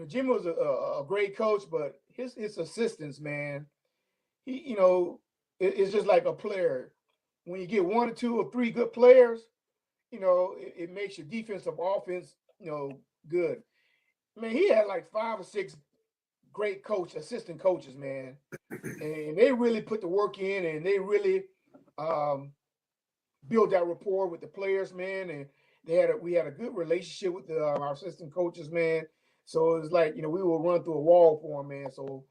Jimmy was a great coach, but his assistants, man, it's just like a player. When you get 1 or 2 or 3 good players, it makes your defensive offense, good. Man, he had like 5 or 6 great assistant coaches, man, and they really put the work in, and they really build that rapport with the players, man. And we had a good relationship with our assistant coaches, man. So it was like, we would run through a wall for them, man. So,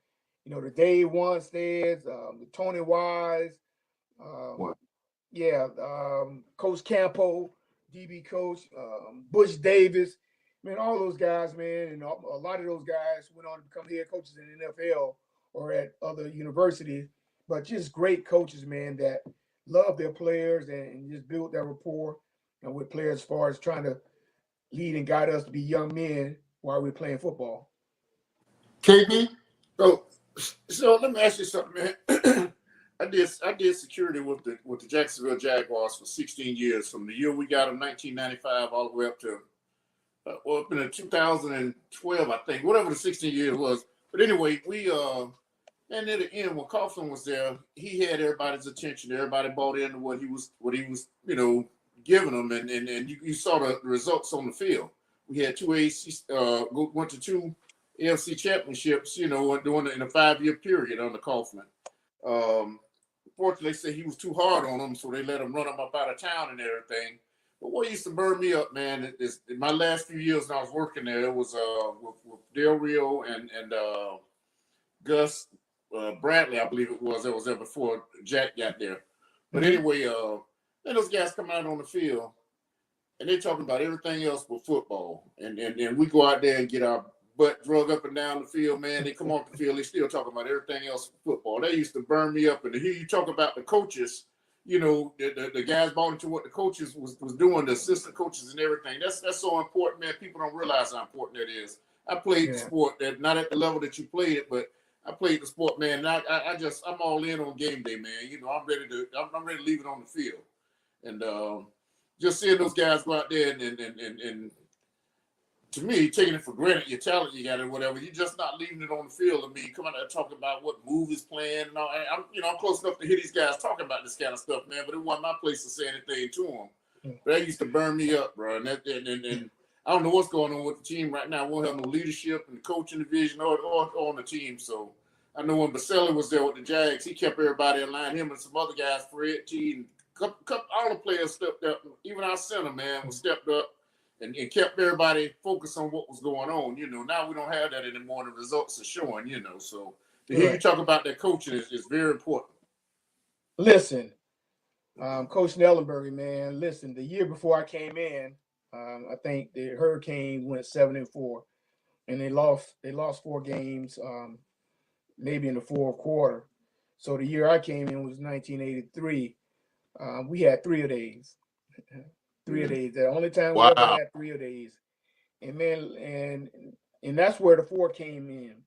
the Dave Wansteads, the Tony Wise, Coach Campo, DB coach, Bush Davis, man, all those guys, man, and a lot of those guys went on to become head coaches in the NFL or at other universities, but just great coaches, man, that love their players and just build that rapport with players as far as trying to lead and guide us to be young men while we're playing football. KB? So let me ask you something, man. I did security with the Jacksonville Jaguars for 16 years, from the year we got them, 1995, all the way up to up in 2012, I think, whatever the 16 years was. But anyway, and at the end, when Coughlin was there, he had everybody's attention. Everybody bought into what he was giving them, and you saw the results on the field. We had 2 AFC, went to 2 AFC championships, in a 5-year period under Coughlin. Fortunately, they said he was too hard on them, so they let him run him up out of town and everything. But what used to burn me up, man, is in my last few years when I was working there, it was with Del Rio and Gus Bradley, I believe it was. That was there before Jack got there. But anyway, and those guys come out on the field, and they're talking about everything else but football. And we go out there and get our butt drug up and down the field, man. They come off the field, they still talking about everything else but football. That used to burn me up. And to hear you talk about the coaches, the guys bought into what the coaches was doing, the assistant coaches and everything. That's so important, man. People don't realize how important that is. I played the sport, that not at the level that you played it, but I played the sport, man. And I'm all in on game day, man. I'm ready to leave it on the field. And just seeing those guys go out there and to me, taking it for granted, your talent you got or whatever, you're just not leaving it on the field. I mean, you come out there talking about what move is playing and all. I'm close enough to hear these guys talking about this kind of stuff, man. But it wasn't my place to say anything to them. But that used to burn me up, bro. And I don't know what's going on with the team right now. We won't have no leadership in the coaching division or on the team. So I know when Baselli was there with the Jags, he kept everybody in line. Him and some other guys, Fred T, and all the players stepped up. Even our center, man, was stepped up. And kept everybody focused on what was going on. Now we don't have that anymore. The results are showing, So to hear you talk about that coaching is very important. Listen, Coach Nellenberger, man, listen, the year before I came in, I think the Hurricanes went 7-4, and they lost 4 games, maybe in the fourth quarter. So the year I came in was 1983. We had 3 of these. 3 of days. The only time we ever had 3 of days. And man, and that's where the 4 came in.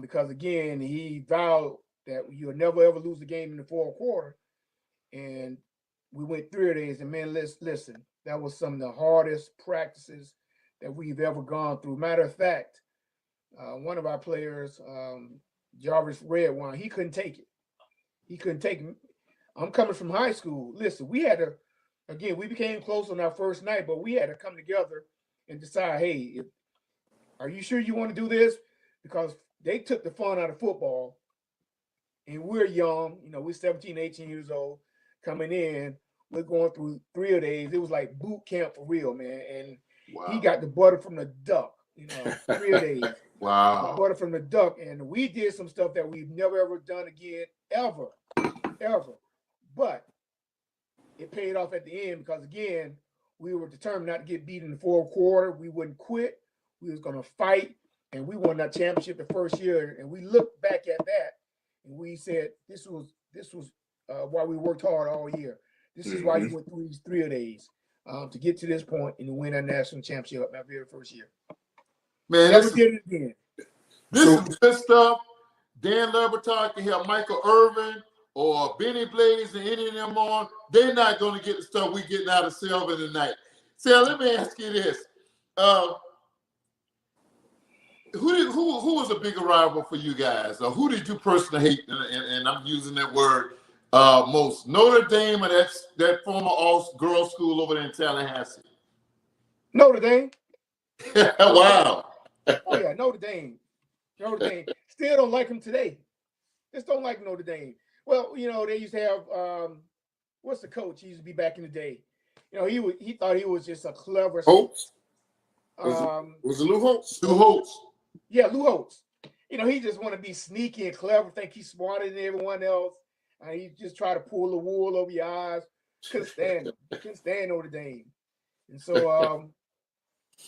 Because again, he vowed that you'll never ever lose a game in the fourth quarter. And we went 3 days, and man, listen, that was some of the hardest practices that we've ever gone through. Matter of fact, one of our players, Jarvis Redwine, he couldn't take it. He couldn't take it. I'm coming from high school. Listen, we had to, again, we became close on our first night, but we had to come together and decide, hey, are you sure you want to do this? Because they took the fun out of football, and we're young, we're 17, 18 years old, coming in. We're going through 3 days. It was like boot camp for real, man. And he got the butter from the duck, 3 days. Wow. The butter from the duck. And we did some stuff that we've never, ever done again, ever. But it paid off at the end because, again, we were determined not to get beat in the fourth quarter. We wouldn't quit. We was going to fight. And we won that championship the first year. And we looked back at that and we said, this was why we worked hard all year. This is why you went through these 3 days to get to this point and to win our national championship my very first year. Man, never did it again. This is good stuff. Dan Leberton can have Michael Irvin or Benny Blaze and any of them on. They're not going to get the stuff we getting out of Selwyn tonight. Sal, let me ask you this. Who was a bigger rival for you guys? Or who did you personally hate? And I'm using that word most. Notre Dame or that former all-girls school over there in Tallahassee? Notre Dame. Wow. Oh, yeah, Notre Dame. Still don't like him today. Just don't like Notre Dame. Well, they used to have, what's the coach? He used to be back in the day. He thought he was just a clever. Holtz? Was it Lou Holtz? Lou Holtz. Yeah, Lou Holtz. He just want to be sneaky and clever, think he's smarter than everyone else. And he just try to pull the wool over your eyes. Couldn't stand him. Couldn't stand Notre Dame. And so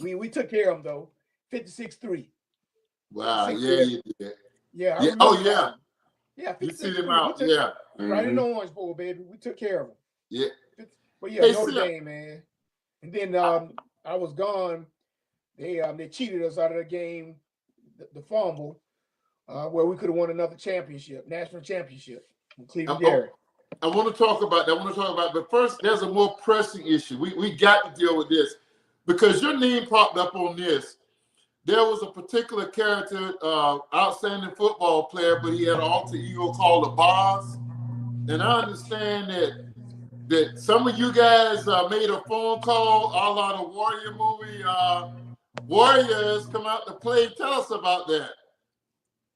we took care of him, though. 56-3. Wow, yeah, you did. Yeah. Oh, yeah. Yeah, you see them out, yeah. Right in the Orange Bowl, baby. We took care of him. Yeah. But yeah, Notre Dame, man. And then I was gone. They cheated us out of the game, the fumble, where we could have won another championship, national championship with Cleveland Dairy. I want to talk about that. But first, there's a more pressing issue. We got to deal with this because your name popped up on this. There was a particular character, outstanding football player, but he had an alter ego called the Boss. And I understand that some of you guys made a phone call a la the Warrior movie. Warriors come out to play. Tell us about that.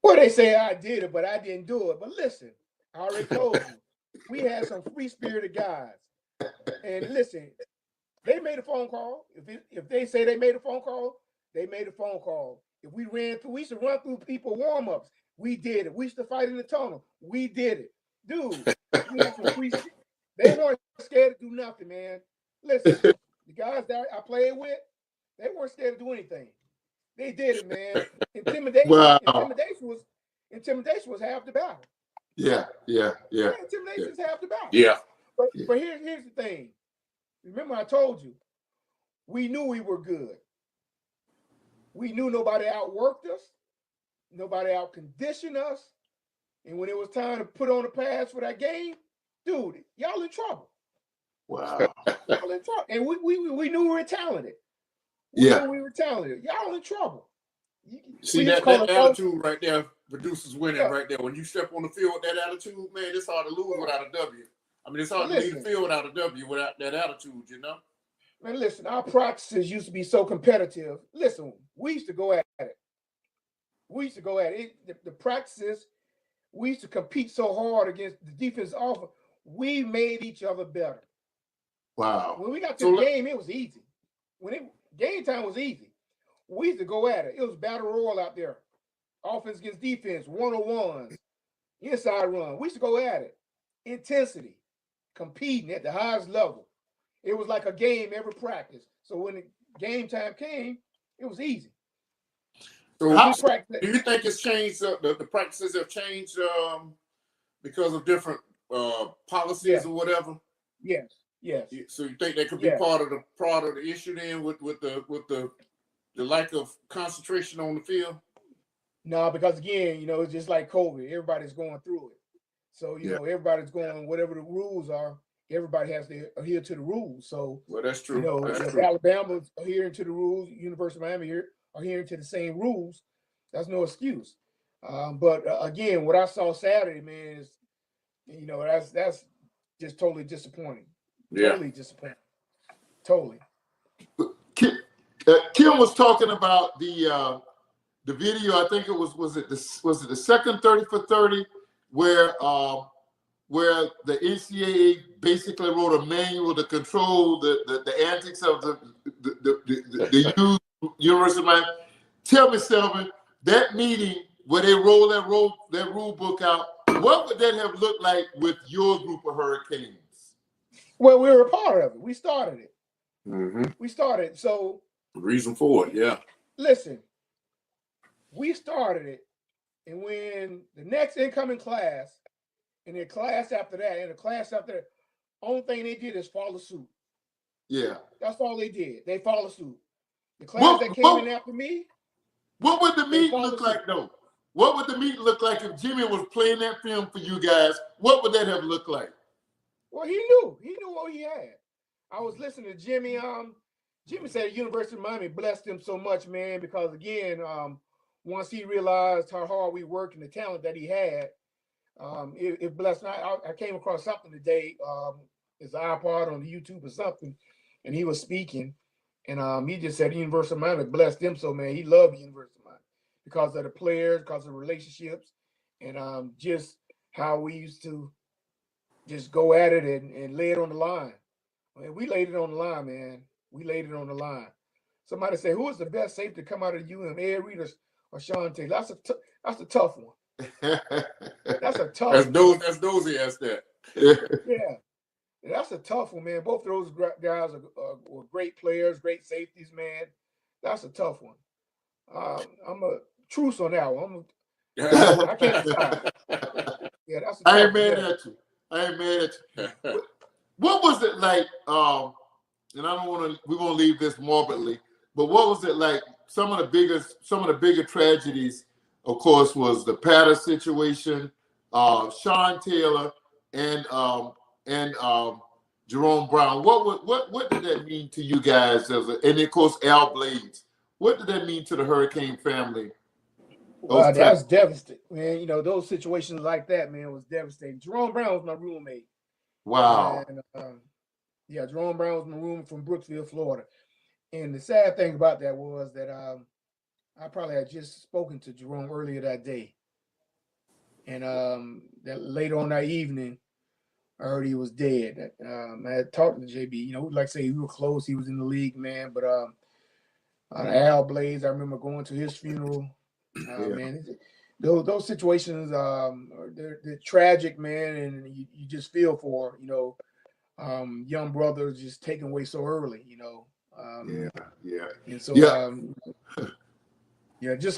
Well, they say I did it, but I didn't do it. But listen, I already told you, we had some free-spirited guys. And listen, they made a phone call. If they say they made a phone call, they made a phone call. If we used to run through people warm-ups. We did it. We used to fight in the tunnel. We did it. Dude, they weren't scared to do nothing, man. Listen, the guys that I played with, they weren't scared to do anything. They did it, man. Intimidation was half the battle. Yeah. Intimidation is half the battle. Yeah. But here's the thing. Remember, I told you, we knew we were good. We knew nobody outworked us. Nobody outconditioned us. And when it was time to put on the pads for that game, dude, y'all in trouble. Wow. Y'all in trouble. And we knew we were talented. We were talented. Y'all in trouble. See, that attitude right there produces winning right there. When you step on the field with that attitude, man, it's hard to lose without a W. I mean, it's hard to leave the field without a W without that attitude, Man, listen, our practices used to be so competitive. Listen, we used to go at it. The practices, we used to compete so hard against the defense offer. We made each other better. Wow. When we got to the game, it was easy. Game time was easy. We used to go at it. It was battle royal out there. Offense against defense, 1-on-1s, inside run. We used to go at it. Intensity, competing at the highest level. It was like a game every practice. So when the game time came, it was easy. So do you think it's changed? The practices have changed because of different policies or whatever? Yes. So you think that could be part of the issue then with the lack of concentration on the field? No, because again, it's just like COVID. Everybody's going through it. So everybody's going whatever the rules are. everybody has to adhere to the rules. So, Well, that's true. you know, That's if true. Alabama's adhering to the rules, University of Miami adhering to the same rules, that's no excuse. But again, what I saw Saturday, man, is, you know, that's just totally disappointing. Yeah. Totally disappointing. Totally. Kim was talking about the video. I think it was it the second 30 for 30 where the NCAA basically wrote a manual to control the antics of the youth University of Miami. Tell me, Selwyn, that meeting where they roll that rule book out, what would that have looked like with your group of Hurricanes? Well, we were a part of it. We started it. Mm-hmm. We started. So Reason for it, yeah. listen, we started it, and when the next incoming class, and the class after that, and the class after that, only thing they did is follow suit. Yeah. That's all they did. They follow suit. The class that came in after me. What would the meeting look like, though? What would the meeting look like if Jimmy was playing that film for you guys? What would that have looked like? Well, he knew. He knew what he had. I was listening to Jimmy. Jimmy said the University of Miami blessed him so much, man, because again, once he realized how hard we worked and the talent that he had, it blessed. I came across something today, his iPod on YouTube or something, and he was speaking, and he just said the University of Miami blessed him so, man. He loved the University of Miami because of the players, because of relationships, and just how we used to just go at it and lay it on the line. Man, we laid it on the line, man. We laid it on the line. Somebody say, who is the best safety to come out of UM, Ed Reed or Sean Taylor? That's a tough one. That's a tough one. That's Dozie asked that. Yeah. That's a tough one, man. Both of those guys were great players, great safeties, man. That's a tough one. I'm a truce on that one. I can't decide. Yeah, that's a tough I ain't mad one. at you. I ain't mad at you. What was it like? And I don't want to. We won't leave this morbidly, but what was it like? Some of the bigger tragedies, of course, was the Patter situation, Sean Taylor, and Jerome Brown. What did that mean to you guys? And of course, Al Blades. What did that mean to the Hurricane family? Well, that's devastating, man. You know, those situations like that, man, was devastating. Jerome Brown was my roommate. Wow. And yeah, Jerome Brown was my roommate from Brooksville, Florida. And the sad thing about that was that I probably had just spoken to Jerome earlier that day. And that later on that evening, I heard he was dead. I had talked to JB. You know, like I say, we were close. He was in the league, man. But Al Blades, I remember going to his funeral. Man, those situations, they're tragic, man, and you just feel for, you know, young brothers just taken away so early, you know. Yeah. And so, yeah, just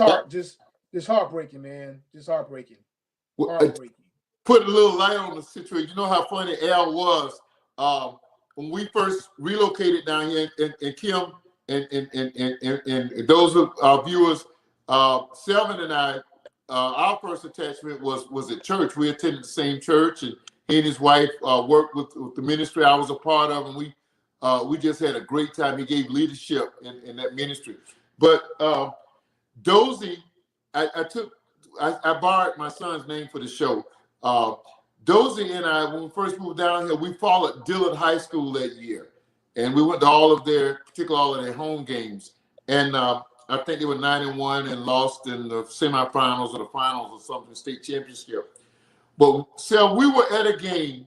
heartbreaking, man. Just heartbreaking. Heartbreaking. Put a little light on the situation. You know how funny Al was when we first relocated down here, and Kim and those of our viewers. Selwyn and I, our first attachment was at church. We attended the same church, and he and his wife worked with the ministry I was a part of, and we just had a great time. He gave leadership in that ministry. But Dozie, I borrowed my son's name for the show. Dozie and I, when we first moved down here, we followed Dillard High School that year, and we went to particularly all of their home games, and I think they were 9-1 and lost in the semifinals or the finals or something, state championship. But so we were at a game,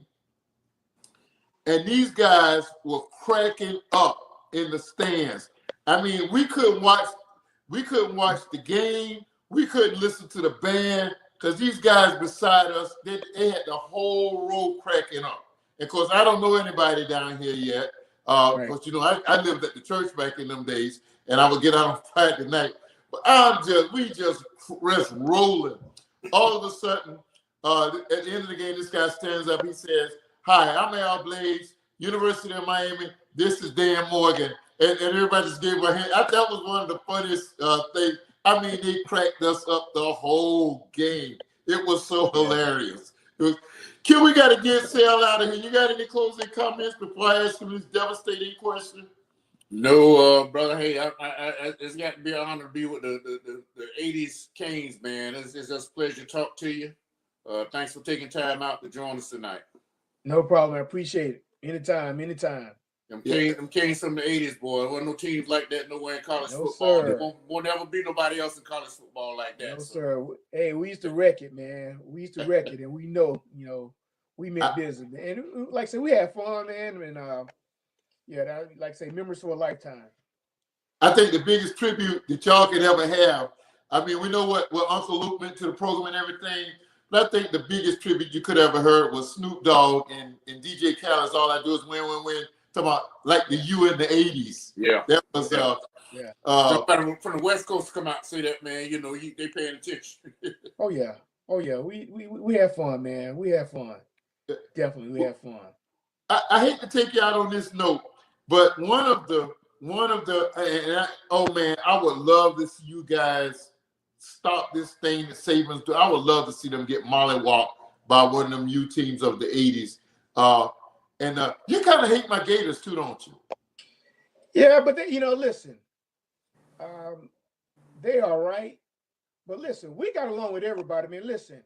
and these guys were cracking up in the stands. I mean, we couldn't watch the game. We couldn't listen to the band because these guys beside us, they had the whole row cracking up. And of course, I don't know anybody down here yet. But you know, I lived at the church back in them days, and I would get out on Friday night. But we just rolling. All of a sudden, at the end of the game, this guy stands up. He says, "Hi, I'm Al Blades, University of Miami. This is Dan Morgan," and everybody just gave my hand. That was one of the funniest things. I mean, they cracked us up the whole game. It was so hilarious. Kim, we got to get Sal out of here. You got any closing comments before I ask him this devastating question? No, brother. Hey, it's got to be an honor to be with the 80s Canes, man. It's just a pleasure to talk to you. Thanks for taking time out to join us tonight. No problem. I appreciate it. Anytime. Them Canes from the 80s, boy. There wasn't no teams like that nowhere in college No, football. sir. There won't never be nobody else in college football like that. No, sir. Hey, we used to wreck it, man. We used to wreck it, and we know, we meant business. And like I said, we had fun, man. And that, like I say, memories for a lifetime. I think the biggest tribute that y'all could ever have. I mean, we know what Uncle Luke meant to the program and everything. But I think the biggest tribute you could ever heard was Snoop Dogg and DJ Khaled's All I Do Is Win, Win, Win. Talking about like the U in the 80s. Yeah. That was Somebody from the West Coast come out and say that, man. They paying attention. Oh yeah. We had fun, man. We had fun. Definitely, we had fun. I hate to take you out on this note, but one of the I would love to see you guys stop this thing that Sabans do. I would love to see them get mollywopped by one of them U teams of the 80s. You kind of hate my Gators too, don't you? Yeah, but listen, they are right. But listen, we got along with everybody. I mean, listen,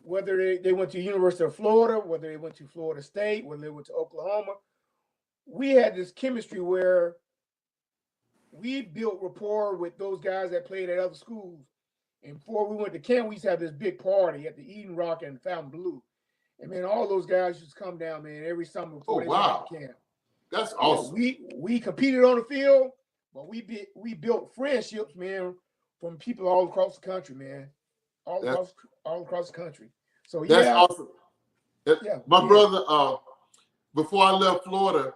whether they went to University of Florida, whether they went to Florida State, whether they went to Oklahoma, we had this chemistry where we built rapport with those guys that played at other schools. And before we went to camp, we used to have this big party at the Eden Rock and Fontainebleau. And man, all those guys used to come down, man, every summer before they went to camp. That's awesome. We competed on the field, but we built friendships, man, from people all across the country, man. All across the country. So that's awesome. My brother, before I left Florida,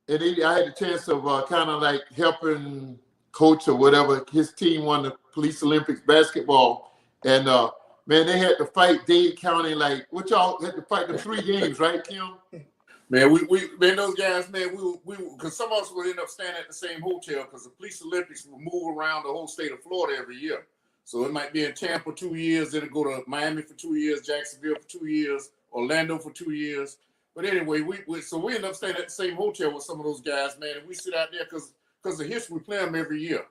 and I had the chance of kind of like helping coach or whatever. His team won the Police Olympics basketball, and man, they had to fight Dade County. Like, what y'all had to fight the 3 games, right, Kim? Man, those guys, man, we because some of us would end up staying at the same hotel because the Police Olympics will move around the whole state of Florida every year. So it might be in Tampa 2 years, then it go to Miami for 2 years, Jacksonville for 2 years, Orlando for 2 years. But anyway, we end up staying at the same hotel with some of those guys, man, and we sit out there because of history. We play them every year,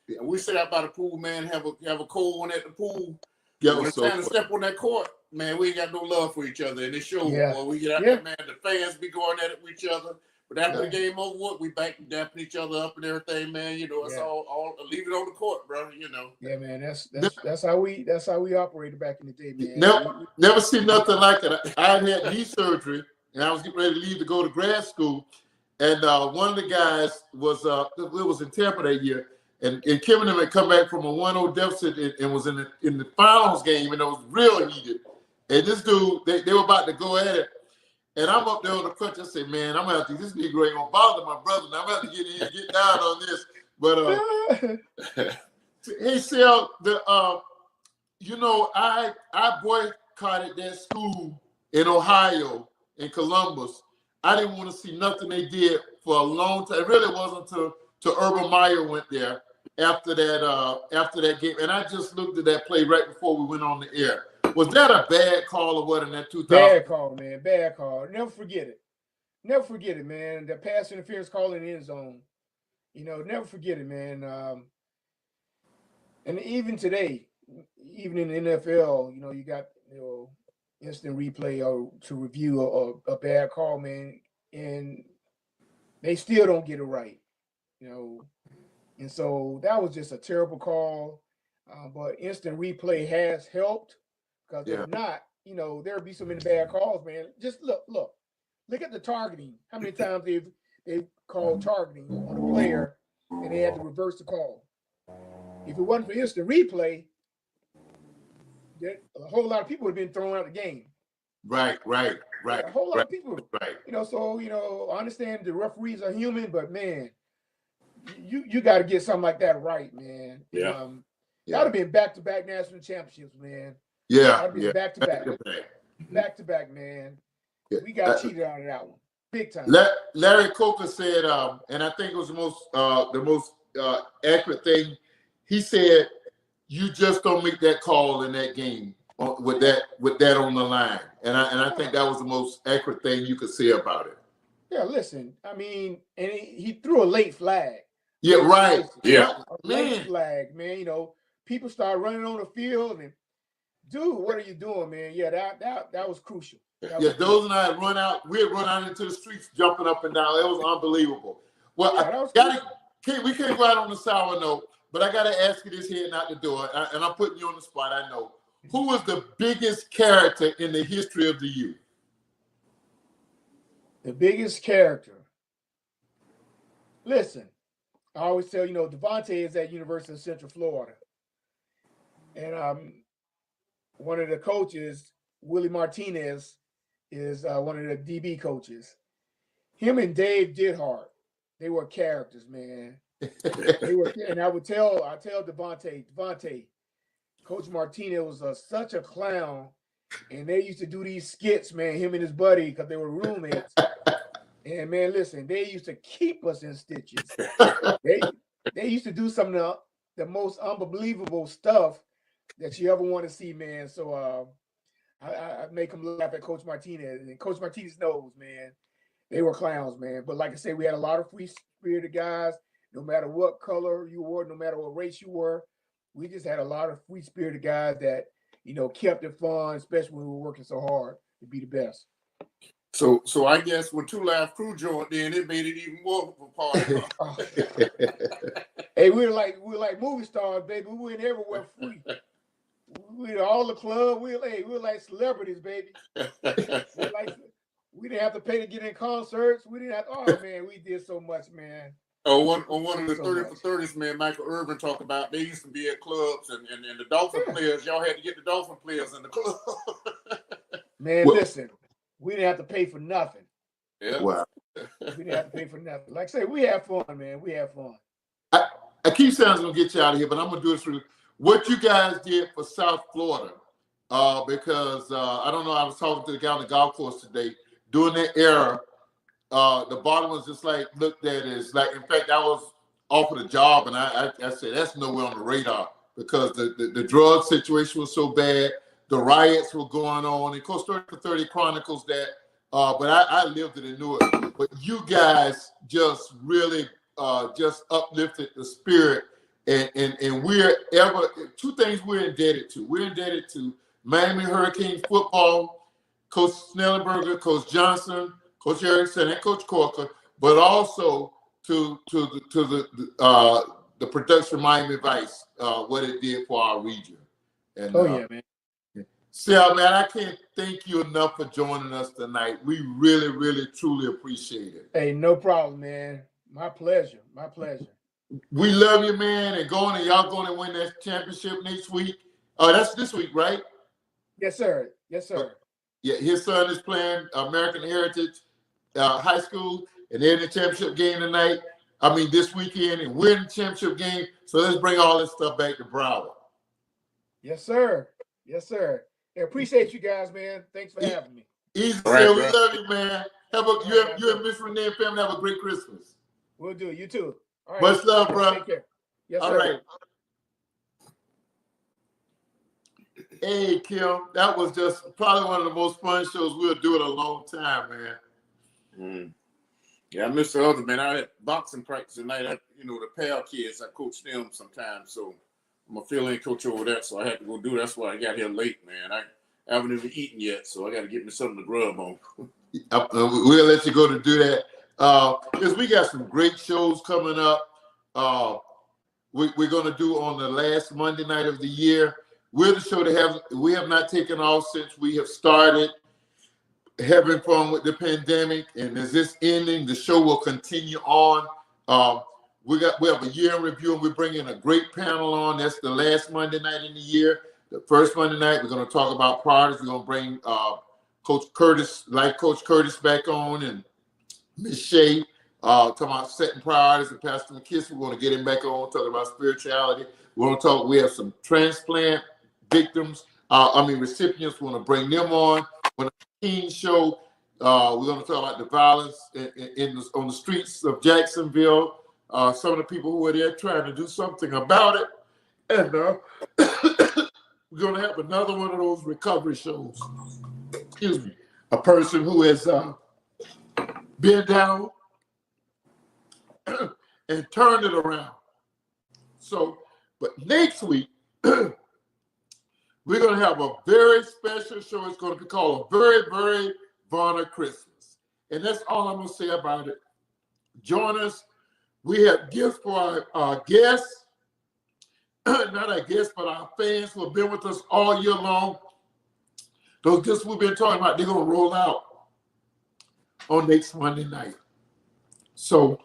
and we sit out by the pool, man, have a cold one at the pool. Yeah, when it's time to step on that court, man, we ain't got no love for each other, and it shows. Boy, we get out there, man. The fans be going at it with each other, but after the game over, we back to dapping each other up and everything, man. It's all leave it on the court, bro. Yeah, man. That's how we operated back in the day, man. Never seen nothing like it. I had knee surgery, and I was getting ready to leave to go to grad school, and one of the guys was in Tampa that year. And Kim and them had come back from a 1-0 deficit and was in the finals game, and it was real heated. And this dude, they were about to go at it. And I'm up there on the crutch. I say, man, I'm going to have to, this Negro ain't going to bother my brother. Now I'm going to have to get in and get down on this. But, hey, Sal, I boycotted that school in Ohio, in Columbus. I didn't want to see nothing they did for a long time. It really wasn't until Urban Meyer went there after that game. And I just looked at that play right before we went on the air. Was that a bad call or what in that 2000? Bad call, man. Bad call. Never forget it, man. The pass interference call in the end zone. Never forget it, man. And even today, even in the NFL, you got instant replay or to review a bad call, man, and they still don't get it right. And so that was just a terrible call. But instant replay has helped. Because if not, there would be so many bad calls, man. Just look at the targeting. How many times they've called targeting on a player and they had to reverse the call. If it wasn't for instant replay, a whole lot of people would have been thrown out of the game. Right. A whole lot of people. Right. So I understand the referees are human, but man, you got to get something like that right, man. Yeah. That would have been back-to-back national championships, man. Yeah. Back-to-back, man. Yeah. We got cheated out of that one, big time. Larry Coker said, and I think it was the most accurate thing. He said, "You just don't make that call in that game. with that on the line, and I think that was the most accurate thing you could say about it. Yeah, listen, I mean, and he threw a late flag. Yeah, right. Yeah. A late flag, man. You know, people start running on the field, and dude, what are you doing, man? Yeah, that was crucial. Those and I had run out. We had run out into the streets, jumping up and down. It was unbelievable. Well, we can't go out on a sour note, but I got to ask you this here and out the door, and I'm putting you on the spot. I know. Who was the biggest character in the history of the U? The biggest character. Listen, I always tell Devontae is at University of Central Florida, and one of the coaches, Willie Martinez, is one of the DB coaches. Him and Dave Dithart, they were characters, man. They were, and I tell Devontae, Coach Martinez was such a clown, and they used to do these skits, man. Him and his buddy, because they were roommates. And man, listen, they used to keep us in stitches. They used to do some of the most unbelievable stuff that you ever want to see, man. So I make them laugh at Coach Martinez, and Coach Martinez knows, man, they were clowns, man. But like I said, we had a lot of free-spirited guys. No matter what color you were, no matter what race you were, we just had a lot of free-spirited guys that kept it fun, especially when we were working so hard to be the best. So I guess when Two Live Crew joined in, it made it even more of a party. Hey, we were like movie stars, baby. We went everywhere free. We were all the club. We were like celebrities, baby. We didn't have to pay to get in concerts. We didn't have. Oh man, we did so much, man. On one of the 30 for 30s, man, Michael Irvin talked about they used to be at clubs and the Dolphin players, y'all had to get the Dolphin players in the club. Man, listen, we didn't have to pay for nothing. Yeah. Wow. We didn't have to pay for nothing. Like I say, we have fun, man. We have fun. I keep saying I'm gonna get you out of here, but I'm gonna do this for you. What you guys did for South Florida, because I don't know, I was talking to the guy on the golf course today. During that era, the bottom was just like looked at as like. In fact, I was offered a job, and I said that's nowhere on the radar because the drug situation was so bad. The riots were going on. Of course, 30 for 30 chronicles that, but I lived it and knew it. But you guys just really just uplifted the spirit, and we're ever two things we're indebted to. We're indebted to Miami Hurricane football, Coach Snellenberger, Coach Johnson, Coach Erickson, and Coach Corker, but also to the production of Miami Vice, what it did for our region. And, yeah, man. Sal, man, I can't thank you enough for joining us tonight. We really, really, truly appreciate it. Hey, no problem, man. My pleasure. My pleasure. We love you, man, and y'all going to win that championship next week. That's this week, right? Yes, sir. Yes, sir. Yeah, his son is playing American Heritage High School, and they're in the championship game tonight. I mean, this weekend, and we're in the championship game. So let's bring all this stuff back to Broward. Yes, sir. Yes, sir. I appreciate you guys, man. Thanks for having me. Easy, right, we love you, man. You and Miss Renee and family have a great Christmas. We'll do. You too. All right. Much love, bro. Take care. Yes, all sir. Right. Hey, Kim, that was just probably one of the most fun shows we'll do in a long time, man. Yeah, I miss the other man. I had boxing practice tonight. The PAL kids, I coach them sometimes, so I'm a fill-in coach over there, so I had to go do that. That's why I got here late, man. I haven't even eaten yet, so I got to get me something to grub on. We'll let you go to do that. Because we got some great shows coming up. We're going to do on the last Monday night of the year. We're the show that we have not taken off since we have started having fun with the pandemic. And as this ending, the show will continue on. We have a year in review, and we're bringing a great panel on. That's the last Monday night in the year. The first Monday night, we're going to talk about priorities. We're going to bring Coach Curtis, Life Coach Curtis, back on, and Miss Shea, talking about setting priorities, and Pastor McKiss. We're going to get him back on, talking about spirituality. We're going to talk. We have some transplant victims, recipients. We want to bring them on. On the King Show, we're going to talk about the violence on the streets of Jacksonville. Some of the people who are there trying to do something about it. And we're going to have another one of those recovery shows. Excuse me. A person who has been down and turned it around. So, but next week, we're going to have a very special show. It's going to be called A Very, Very Varner Christmas. And that's all I'm going to say about it. Join us. We have gifts for our guests. Not our guests, but our fans who have been with us all year long. Those gifts we've been talking about, they're going to roll out on next Monday night. So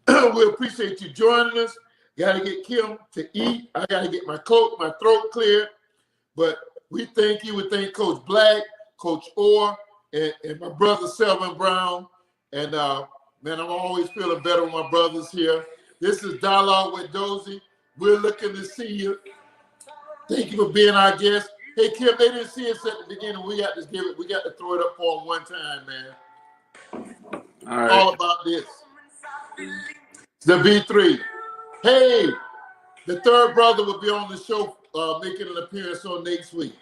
we appreciate you joining us. Got to get Kim to eat. I got to get my throat cleared. But we thank you. We thank Coach Black, Coach Orr, and my brother Selwyn Brown. And man, I'm always feeling better with my brothers here. This is Dialogue with Dozie. We're looking to see you. Thank you for being our guest. Hey, Kim, they didn't see us at the beginning. We got to throw it up for them one time, man. All right. All about this. The B3. Hey, the third brother will be on the show, making an appearance on next week.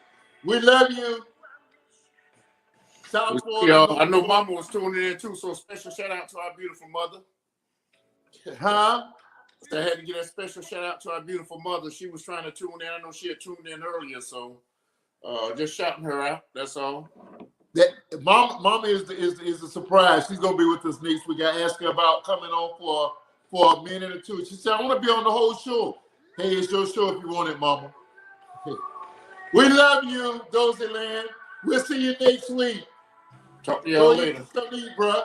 We love you. South Florida. I know Mama was tuning in too, so special shout out to our beautiful mother. Huh? I had to get a special shout out to our beautiful mother. She was trying to tune in. I know she had tuned in earlier, so just shouting her out. That's all. That Mama is a surprise. She's gonna be with us next week. I asked her about coming on for a minute or two. She said, "I want to be on the whole show." Hey, it's your show if you want it, Mama. Okay. We love you, Dozie Land. We'll see you next week. Talk to y'all later. Something to eat, bro.